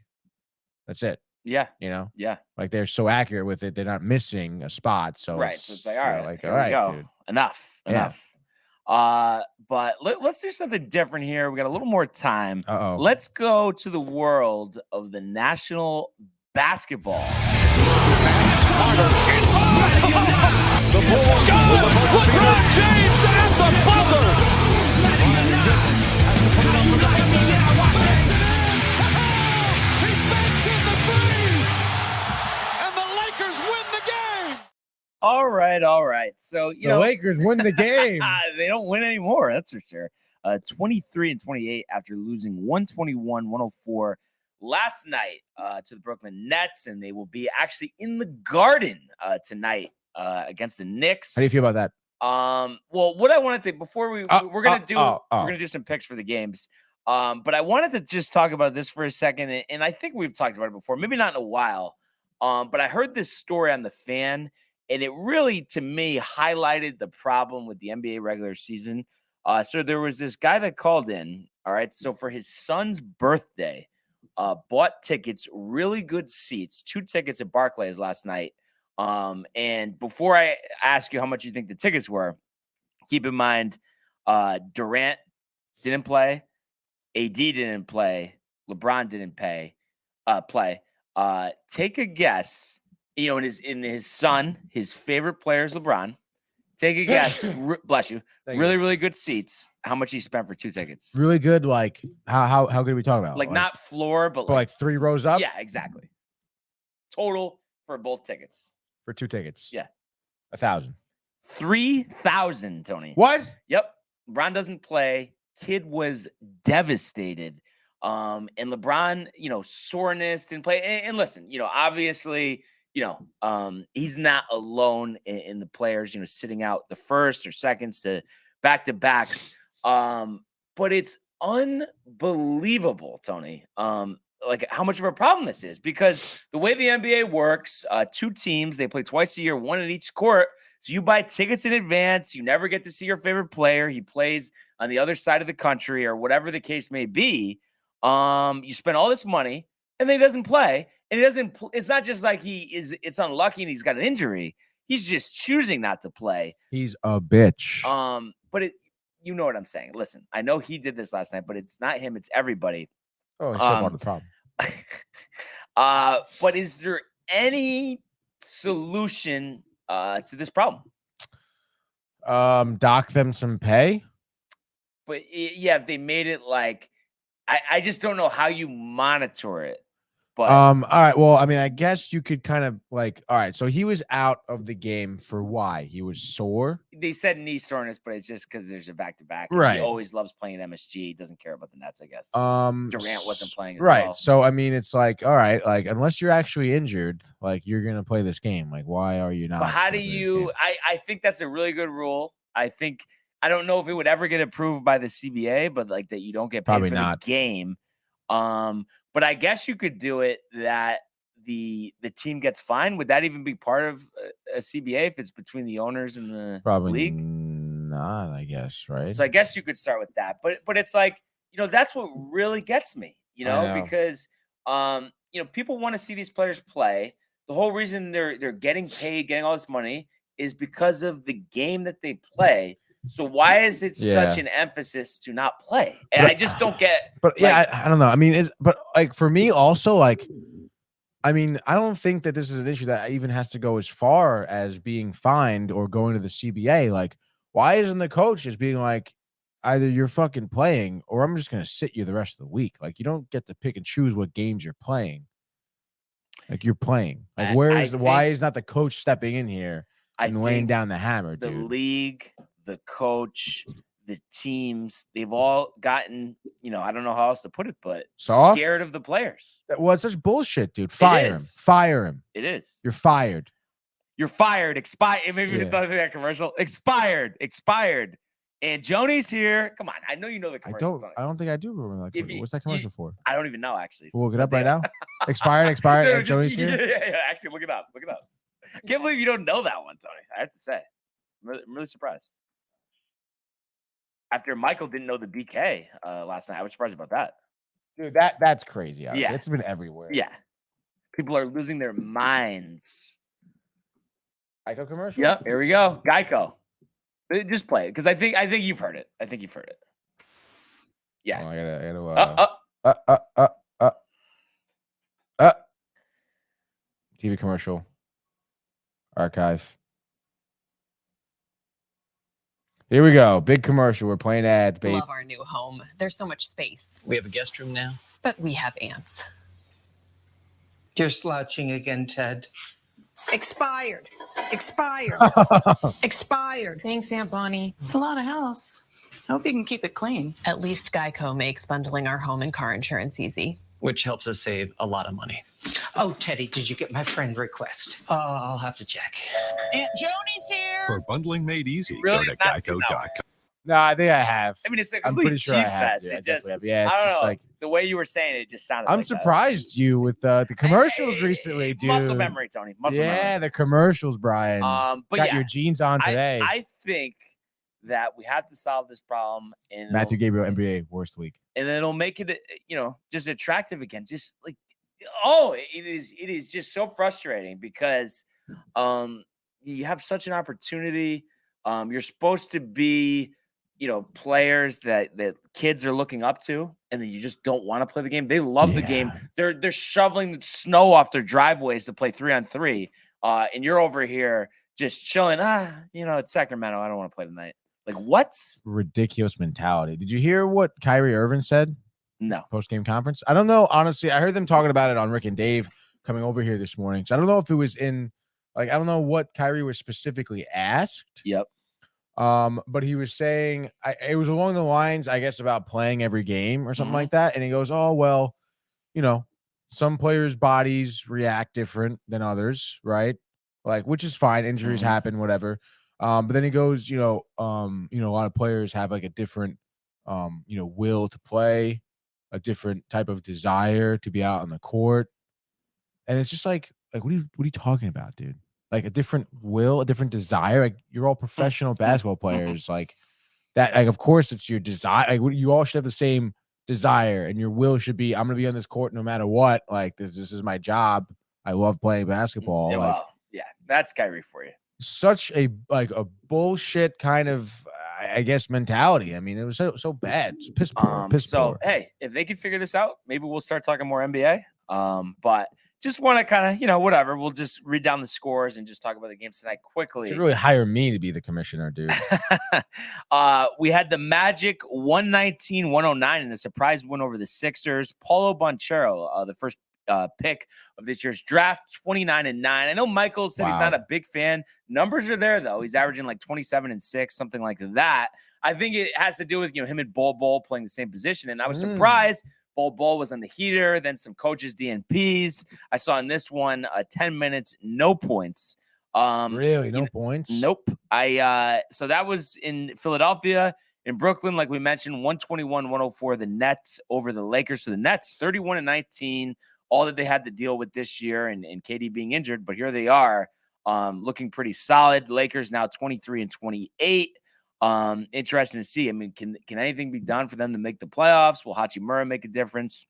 that's it. Yeah. Yeah. Like they're so accurate with it, they're not missing a spot. So right. So it's like, all right, like, all right, go. Dude. Enough. But let's do something different here. We got a little more time. Let's go to the world of the National Basketball. The Bulls LeBron James at the buzzer. He banks in the three, and the Lakers win the game. All right. So the Lakers win the game. They don't win anymore. That's for sure. 23-28 after losing 121-104 last night to the Brooklyn Nets, and they will be actually in the Garden tonight against the Knicks. How do you feel about that? Well, what I wanted to before we're gonna do some picks for the games. But I wanted to just talk about this for a second, and I think we've talked about it before, maybe not in a while. But I heard this story on The Fan, and it really, to me, highlighted the problem with the NBA regular season. So there was this guy that called in. All right, so for his son's birthday, bought tickets, really good seats, 2 tickets at Barclays last night. And before I ask you how much you think the tickets were, keep in mind, Durant didn't play, AD didn't play, LeBron didn't play. Take a guess. In his son, his favorite player is LeBron. Take a guess. Bless you. Really good seats. How much he spent for 2 tickets? Really good. Like how good are we talking about? Like not floor, but like 3 rows up. Yeah, exactly. Total for both tickets. For 2 tickets. Yeah. 1,000. 3,000, Tony. What? Yep. LeBron doesn't play. Kid was devastated. And LeBron, soreness, didn't play. And listen, obviously, he's not alone in the players, sitting out the first or seconds to back-to-backs. But it's unbelievable, Tony, like how much of a problem this is, because the way the NBA works, 2 teams, they play twice a year, 1 in each court. So you buy tickets in advance. You never get to see your favorite player. He plays on the other side of the country or whatever the case may be. You spend all this money and then he doesn't play. And it's not just like it's unlucky and he's got an injury. He's just choosing not to play. He's a bitch. But you know what I'm saying. Listen, I know he did this last night, but it's not him. It's everybody. Oh, it's part of the problem. But is there any solution to this problem? Dock them some pay. But yeah, if they made it like, I just don't know how you monitor it. But All right. Well, I mean, I guess you could kind of like, all right. So he was out of the game for why? He was sore. they said knee soreness, but it's just because there's a back-to-back. Right. He always loves playing MSG. He doesn't care about the Nets, I guess. Durant wasn't playing as right. well. So I mean, it's like, all right, like unless you're actually injured, like you're gonna play this game. Like, why are you not? But how do gonna play this you? game? I think that's a really good rule. I don't know if it would ever get approved by the CBA, but like that you don't get paid Probably for not. the game. But I guess you could do it that the team gets fined. Would that even be part of a CBA if it's between the owners and the Probably league? not, I guess, right? So I guess you could start with that. But it's like, that's what really gets me, know. because people want to see these players play. The whole reason they're getting paid, getting all this money is because of the game that they play. So why is it such an emphasis to not play? And I just don't get. But yeah, I don't know. I mean, but like for me also, like, I mean, I don't think that this is an issue that even has to go as far as being fined or going to the CBA. Like, why isn't the coach just being like, either you're fucking playing or I'm just going to sit you the rest of the week? Like, you don't get to pick and choose what games you're playing. Like, you're playing. Like, why is not the coach stepping in here and laying down the hammer, dude? The league, the coach, the teams, they've all gotten, I don't know how else to put it, but soft? Scared of the players. Well, it's such bullshit, dude. Fire him. Fire him. It is. You're fired. You're fired. Expired. Maybe that commercial. Expired. And Joni's here. Come on. I know you know the commercial. I don't think I do remember that. What's that commercial for? I don't even know, actually. We'll look it up right now. Expired. And Joni's here. Yeah. Actually, look it up. I can't believe you don't know that one, Tony. I have to say. I'm really surprised. After Michael didn't know the BK last night, I was surprised about that. Dude, that's crazy. Honestly. Yeah. It's been everywhere. Yeah. People are losing their minds. Geico commercial? Yep, here we go. Geico. Just play it because I think you've heard it. Yeah. Oh, I gotta TV commercial. Archive. Here we go. Big commercial. We're playing ads, babe. Love our new home. There's so much space. We have a guest room now. But we have ants. You're slouching again, Ted. Expired. Expired. Thanks, Aunt Bonnie. It's a lot of house. I hope you can keep it clean. At least Geico makes bundling our home and car insurance easy. Which helps us save a lot of money. Oh, Teddy, did you get my friend request? I'll have to check. Aunt Joni's here. For bundling made easy, Really? go to geico.com. No, I think I have. I mean, it's a I'm complete pretty sure I have. fest. Yeah, It just, yeah, I it's don't just know. like The way you were saying it just sounded. I'm like surprised you with the commercials recently, dude. Muscle memory, Tony. Muscle memory. The commercials, Brian. But got your jeans on today. I think that we have to solve this problem. And Matthew Gabriel, NBA worst week, and it'll make it, just attractive again. Just like, it is just so frustrating because, you have such an opportunity. You're supposed to be, players that kids are looking up to, and then you just don't want to play the game. They love the game. They're shoveling the snow off their driveways to play 3-on-3. And you're over here just chilling. It's Sacramento. I don't want to play tonight. Like, what? Ridiculous mentality. Did you hear what Kyrie Irving said? No. Post-game conference? I don't know. Honestly, I heard them talking about it on Rick and Dave coming over here this morning. So I don't know if it was in, I don't know what Kyrie was specifically asked. Yep. But he was saying it was along the lines, I guess, about playing every game or something like that. And he goes, "Oh, well, some players' bodies react different than others, right? Like, which is fine. Injuries happen, whatever. But then he goes, a lot of players have like a different, will to play, a different type of desire to be out on the court. And it's just like what are you talking about, dude? Like a different will, a different desire. Like you're all professional basketball players. Like that. Like of course it's your desire. Like you all should have the same desire, and your will should be, I'm gonna be on this court no matter what. Like this is my job. I love playing basketball. Yeah, that's Kyrie for you. Such a bullshit kind of I guess mentality. I mean, it was so bad. It's piss poor. So hey, if they can figure this out, maybe we'll start talking more NBA. But just want to kind of, whatever. We'll just read down the scores and just talk about the games tonight quickly. You should really hire me to be the commissioner, dude. We had the Magic 119-109 in a surprise win over the Sixers. Paulo Banchero, the first pick of this year's draft, 29-9. I know Michael said he's not a big fan. Numbers are there, though. He's averaging like 27-6, something like that. I think it has to do with, him and Bol playing the same position. And I was surprised Bol was on the heater, then some coaches DNPs. I saw in this one 10 minutes, no points. Really? No points? Nope. So that was in Philadelphia. In Brooklyn, like we mentioned, 121-104, the Nets over the Lakers. So the Nets, 31-19, all that they had to deal with this year and KD being injured. But here they are looking pretty solid. Lakers now 23-28. Interesting to see. I mean, can anything be done for them to make the playoffs? Will Hachimura make a difference?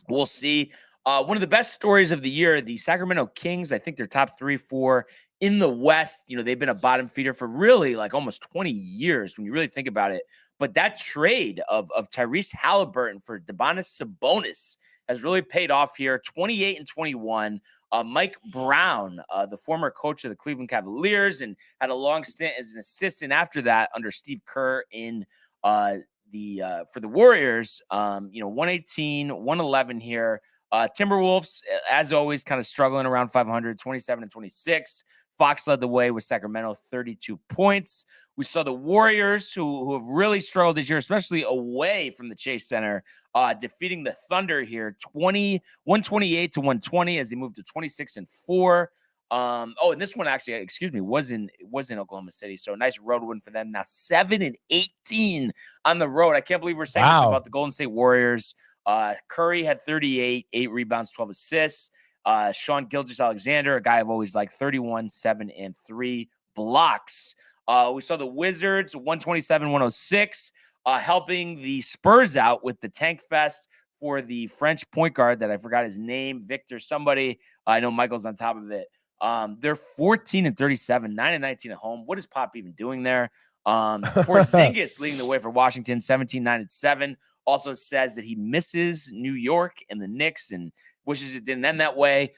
We'll see. One of the best stories of the year, the Sacramento Kings. I think they're top 3-4 in the West. They've been a bottom feeder for really like almost 20 years when you really think about it. But that trade of Tyrese Halliburton for Domantas Sabonis has really paid off here. 28-21. Mike Brown, the former coach of the Cleveland Cavaliers, and had a long stint as an assistant after that under Steve Kerr in for the Warriors. 118-111 here. Timberwolves, as always, kind of struggling around 500, 27-26. Fox led the way with Sacramento, 32 points. We saw the Warriors, who have really struggled this year, especially away from the Chase Center, defeating the Thunder here, 128-120 as they moved to 26-4. And this one actually, was in Oklahoma City. So a nice road win for them. Now 7-18 on the road. I can't believe we're saying this about the Golden State Warriors. Curry had 38, 8 rebounds, 12 assists. Sean Gilgeous-Alexander, a guy I've always liked, 31, 7, and 3 blocks. We saw the Wizards 127-106, helping the Spurs out with the Tank Fest for the French point guard that I forgot his name, Victor somebody. I know Michael's on top of it. They're 14-37, 9-19 at home. What is Pop even doing there? Porzingis leading the way for Washington, 17-9-7. Also says that he misses New York and the Knicks and wishes it didn't end that way.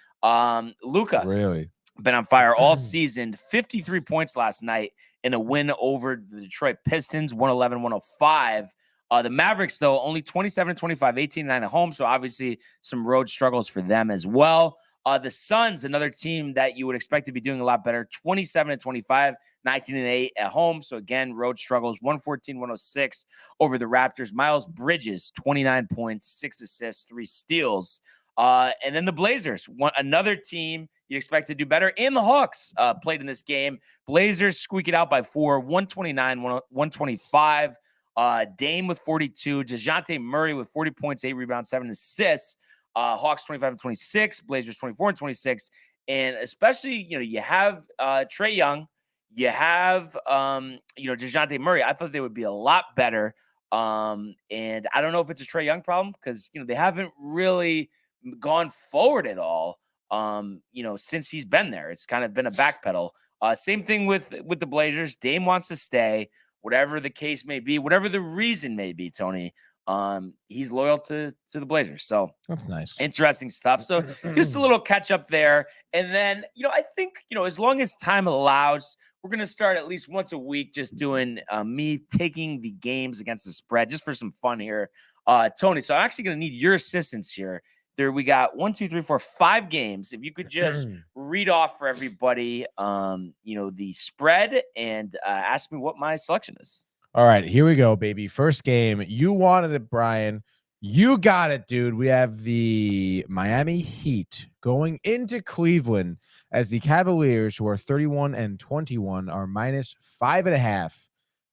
Luka really been on fire all season. 53 points last night in a win over the Detroit Pistons, 111-105. The Mavericks, though, only 27-25, 18-9 at home. So obviously some road struggles for them as well. The Suns, another team that you would expect to be doing a lot better, 27-25, 19-8 at home. So again, road struggles, 114-106 over the Raptors. Miles Bridges, 29 points, 6 assists, 3 steals. And then the Blazers, another team you expect to do better. And the Hawks played in this game. Blazers squeak it out by 4, 129-125. Dame with 42. DeJounte Murray with 40 points, 8 rebounds, 7 assists. Hawks 25-26, Blazers 24-26. And especially, you have Trae Young, you have, DeJounte Murray. I thought they would be a lot better. And I don't know if it's a Trae Young problem because, they haven't really gone forward at all, since he's been there. It's kind of been a backpedal. Same thing with the Blazers. Dame wants to stay, whatever the case may be, whatever the reason may be, Tony. He's loyal to the Blazers. So that's nice. Interesting stuff. So just a little catch up there. And then, I think, as long as time allows, we're going to start at least once a week, just doing me taking the games against the spread just for some fun here. Tony, so I'm actually going to need your assistance here. There we got 5 games. If you could just read off for everybody, the spread and ask me what my selection is. All right, here we go, baby. First game. You wanted it, Brian. You got it, dude. We have the Miami Heat going into Cleveland as the Cavaliers, who are 31-21, are -5.5.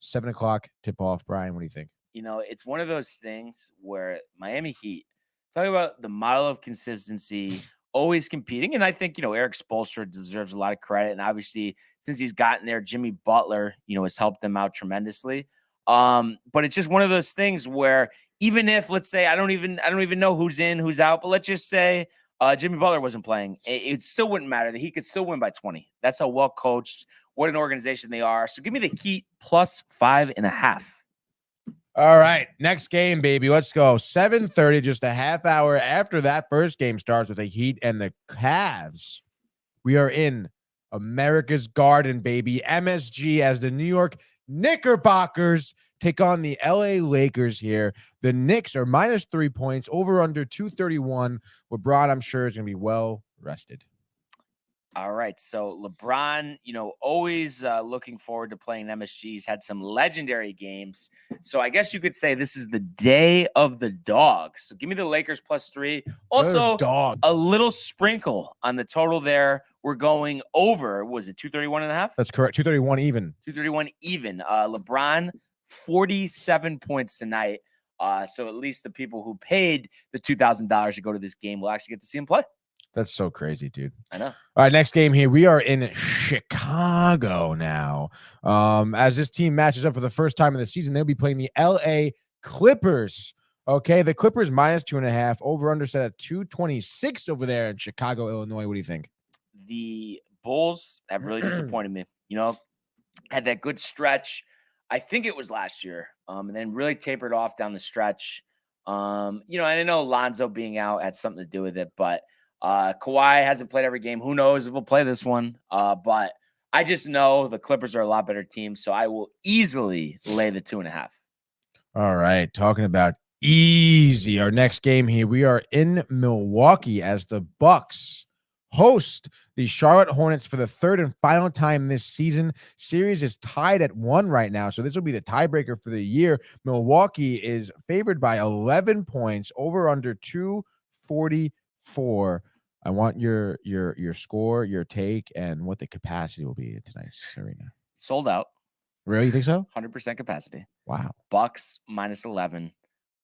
7 o'clock tip off. Brian, what do you think? It's one of those things where Miami Heat, talk about the model of consistency, always competing. And I think, Eric Spoelstra deserves a lot of credit. And obviously, since he's gotten there, Jimmy Butler, has helped them out tremendously. But it's just one of those things where even if, let's say, I don't even know who's in, who's out, but let's just say Jimmy Butler wasn't playing, it still wouldn't matter. He could still win by 20. That's how well coached, what an organization they are. So give me the Heat +5.5. All right, next game, baby. Let's go. 7:30, just a half hour after that first game starts with the Heat and the Cavs. We are in America's Garden, baby. MSG as the New York Knickerbockers take on the LA Lakers here. The Knicks are -3 points, over under 231. LeBron, I'm sure, is going to be well rested. All right. So LeBron, always looking forward to playing MSG. He's had some legendary games. So I guess you could say this is the day of the dogs. So give me the Lakers +3. Also, a little sprinkle on the total there. We're going over. Was it 231.5? That's correct. 231 even. 231 even. LeBron, 47 points tonight. So at least the people who paid the $2,000 to go to this game will actually get to see him play. That's so crazy, dude. I know. All right, next game here. We are in Chicago now. As this team matches up for the first time in the season, they'll be playing the LA Clippers. Okay, the Clippers -2.5. Over under set at 226 over there in Chicago, Illinois. What do you think? The Bulls have really disappointed me. Had that good stretch. I think it was last year, and then really tapered off down the stretch. And I know Lonzo being out had something to do with it, but Kawhi hasn't played every game. Who knows if he'll play this one? But I just know the Clippers are a lot better team, so I will easily lay the 2.5. All right, talking about easy. Our next game here, we are in Milwaukee as the Bucks host the Charlotte Hornets for the third and final time this season. Series is tied at 1 right now, so this will be the tiebreaker for the year. Milwaukee is favored by 11 points, over under 244. I want your score, your take, and what the capacity will be in tonight's arena. Sold out. Really? You think so? 100% capacity. Wow. Bucks -11.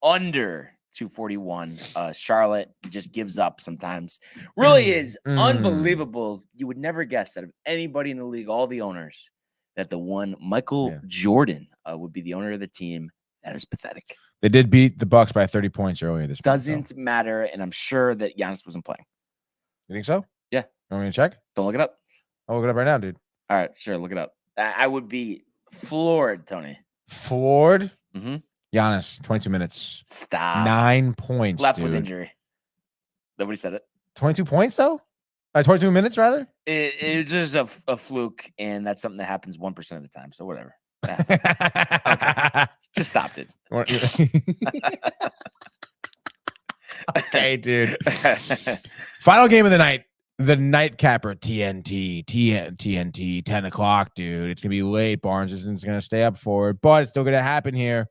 Under 241. Charlotte just gives up sometimes. Really is unbelievable. You would never guess that of anybody in the league, all the owners, that the one Michael Jordan would be the owner of the team. That is pathetic. They did beat the Bucks by 30 points earlier this month. Doesn't matter, and I'm sure that Giannis wasn't playing. You think so? Yeah. You want me to check? Don't look it up. I'll look it up right now, dude. All right, sure, look it up. I would be floored, Tony. Floored? Mm-hmm. Giannis, 22 minutes. Stop. 9 points, Left dude. with injury. Nobody said it. 22 poinst, though? 22 minutes, rather? It's just a fluke, and that's something that happens 1% of the time, so whatever. Okay. Just stopped it. Okay, dude. Final game of the night. The nightcapper, TNT, 10 o'clock, dude. It's going to be late. Barnes isn't going to stay up for it, but it's still going to happen here.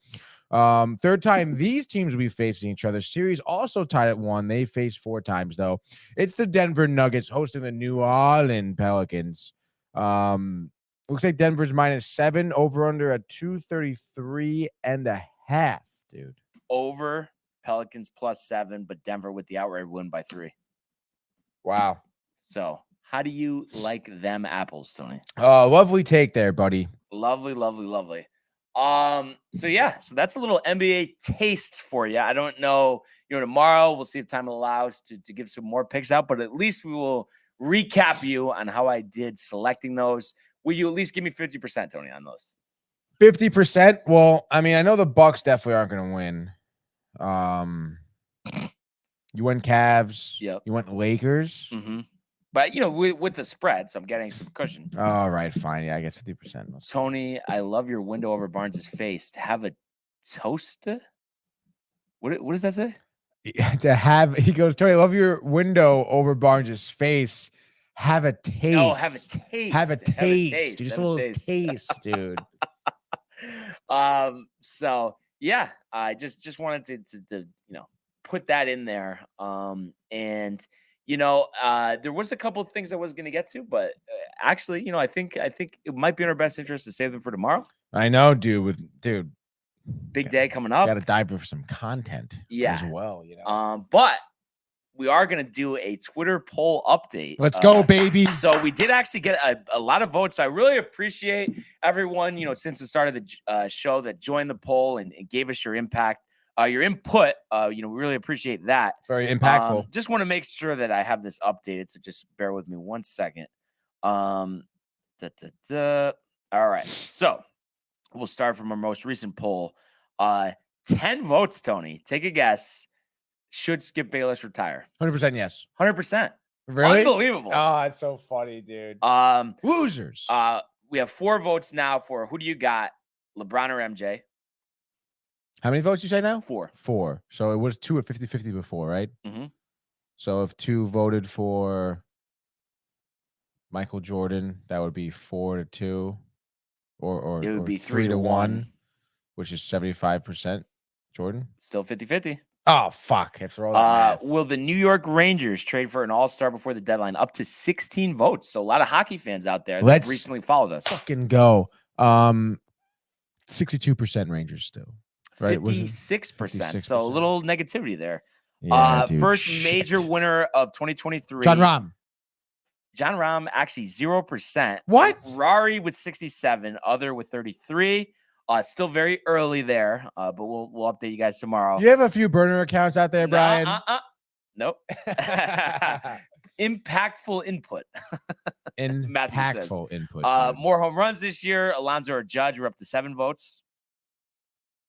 Third time these teams will be facing each other. Series also tied at 1. They faced 4 times, though. It's the Denver Nuggets hosting the New Orleans Pelicans. Looks like Denver's -7, over under at 233.5, dude. Over Pelicans +7, but Denver with the outright win by 3. Wow. So how do you like them apples, Tony? Lovely take there, buddy. Lovely, lovely, lovely. So that's a little NBA taste for you. I don't know, tomorrow we'll see if time allows to give some more picks out, but at least we will recap you on how I did selecting those. Will you at least give me 50%, Tony, on those? 50%? Well, I mean, I know the Bucks definitely aren't going to win. You went Cavs. Yep. You went Lakers. Mm-hmm. But, with the spread, so I'm getting some cushion. All right, fine. Yeah, I guess 50%. Tony, I love your window over Barnes' face. To have a toaster? What does that say? He goes, Tony, I love your window over Barnes' face. Have a taste. No, have a taste. Have a taste. Just a little taste, dude. So yeah, I just wanted to put that in there. And there was a couple of things I was going to get to, but actually, I think it might be in our best interest to save them for tomorrow. I know, dude. Big day coming up. Got to dive for some content as well, But we are going to do a Twitter poll update. Let's go, baby. So we did actually get a lot of votes. So I really appreciate everyone, since the start of the show that joined the poll and gave us your input. We really appreciate that. Very impactful. Just want to make sure that I have this updated. So just bear with me 1 second. All right. So we'll start from our most recent poll. 10 votes, Tony. Take a guess. Should Skip Bayless retire? 100% yes. 100%. Really? Unbelievable. Oh, it's so funny, dude. Losers. We have 4 votes now for who do you got? LeBron or MJ? How many votes you say now? 4. 4. So it was 2 at 50-50 before, right? Mm-hmm. So if 2 voted for Michael Jordan, that would be 4-2, or it would or be 3-1, which is 75%. Jordan? Still 50-50. Oh, fuck. After all that math. Will the New York Rangers trade for an all-star before the deadline? Up to 16 votes. So a lot of hockey fans out there that Let's recently followed us. Fucking go. 62% Rangers still. Right? 56%. So a little negativity there. Yeah, dude, first major winner of 2023. John Rahm. John Rahm, actually 0%. What? Rari with 67, other with 33. Still very early there, but we'll update you guys tomorrow. You have a few burner accounts out there, Brian? Nope. Impactful input. Impactful input. More home runs this year. Alonso or Judge, we're up to 7 votes.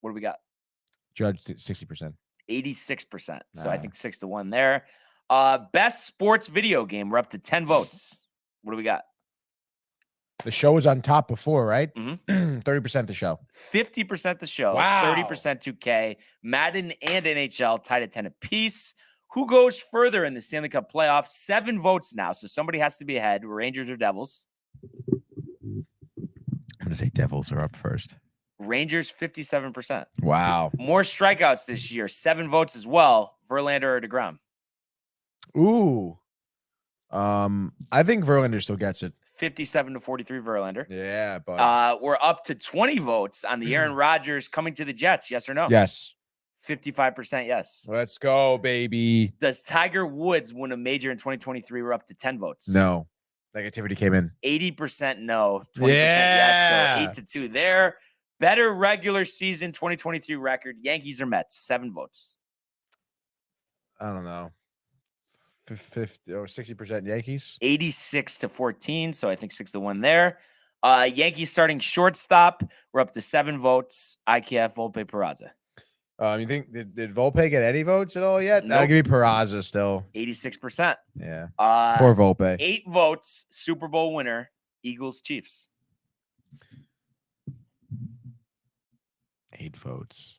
What do we got? Judge 60%. 86%. So I think 6-1 there. Best sports video game, we're up to 10 votes. What do we got? The show was on top before, right? Mm-hmm. 30% the show. 50% the show. Wow. 30% 2K. Madden and NHL tied at 10 apiece. Who goes further in the Stanley Cup playoffs? 7 votes now. So somebody has to be ahead. Rangers or Devils? I'm going to say Devils are up first. Rangers, 57%. Wow. More strikeouts this year. 7 votes as well. Verlander or DeGrom? Ooh. I think Verlander still gets it. 57-43 Verlander. Yeah, but we're up to 20 votes on the Aaron Rodgers coming to the Jets. Yes or no? Yes. 55% yes. Let's go, baby. Does Tiger Woods win a major in 2023? We're up to 10 votes. No. Negativity came in. 80% no. 20% yes. So 8-2 there. Better regular season 2023 record. Yankees or Mets? 7 votes. I don't know. 50 or 60% Yankees. 86-14. So I think 6-1 there. Yankees starting shortstop. We're up to 7 votes. IKF, Volpe, Peraza. You think did Volpe get any votes at all yet? Nope. I'll give you Peraza still. 86%. Yeah. Poor Poor Volpe. 8 votes. Super Bowl winner. Eagles, Chiefs. 8 votes.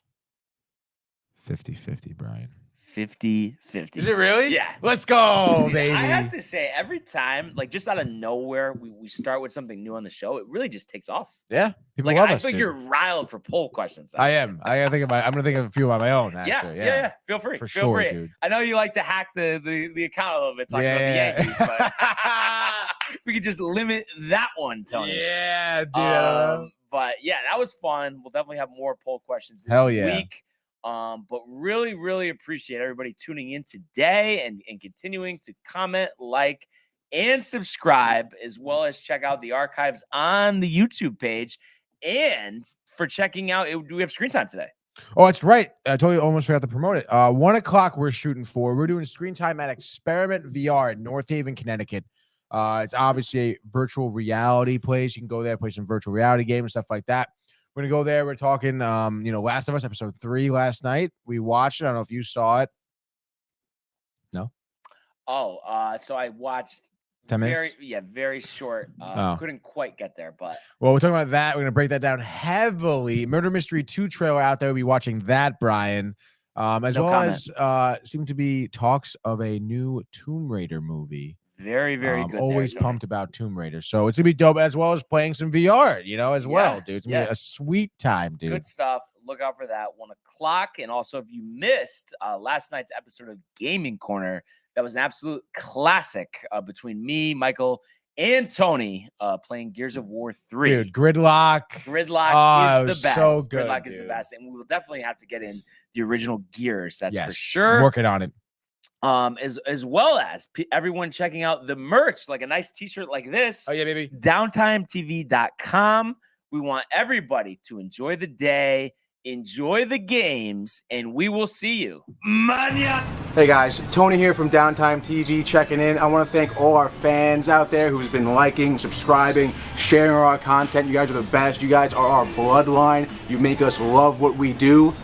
50-50, Brian. 50-50. Is it really? Yeah. Let's go, baby. I have to say, every time, like just out of nowhere, we start with something new on the show, it really just takes off. Yeah. People Like love I us, think dude. you're riled for poll questions. I am. I'm gonna think of a few on my own, actually. Yeah. Feel free. For Feel sure, free. dude. I know you like to hack the account a little bit talking about the Yankees, but if we could just limit that one, Tony. Yeah, dude. But yeah, that was fun. We'll definitely have more poll questions this Hell yeah. week. But really, really appreciate everybody tuning in today and continuing to comment, like, and subscribe, as well as check out the archives on the YouTube page. And for checking out, do we have screen time today? Oh, that's right. I totally almost forgot to promote it. 1 o'clock we're shooting for. We're doing screen time at Experiment VR in North Haven, Connecticut. It's obviously a virtual reality place. You can go there, play some virtual reality games and stuff like that. We're gonna go there. We're talking, Last of Us episode 3 last night. We watched it. I don't know if you saw it. No. Oh, so I watched 10 minutes. Very short. Couldn't quite get there, but Well, we're talking about that. We're gonna break that down heavily. Murder Mystery 2 trailer out there. We'll be watching that, Brian. As No well comment. as seem to be talks of a new Tomb Raider movie. very, very good. Always there, Tony. pumped about Tomb Raider. So it's gonna be dope, as well as playing some VR, as well, dude. It's gonna be a sweet time, dude. Good stuff. Look out for that 1 o'clock. And also, if you missed last night's episode of Gaming Corner, that was an absolute classic between me, Michael, and Tony playing Gears of War 3. Dude, Gridlock. Gridlock is the best. So good, Gridlock is the best. And we will definitely have to get in the original Gears. That's for Yes, sure. working on it. As well as everyone checking out the merch, like a nice t-shirt like this. Oh, yeah, baby. DowntimeTV.com. We want everybody to enjoy the day enjoy the games, and we will see you. Hey guys, Tony here from Downtime TV checking in. I want to thank all our fans out there who's been liking, subscribing, sharing our content. You guys are the best. You guys are our bloodline. You make us love what we do.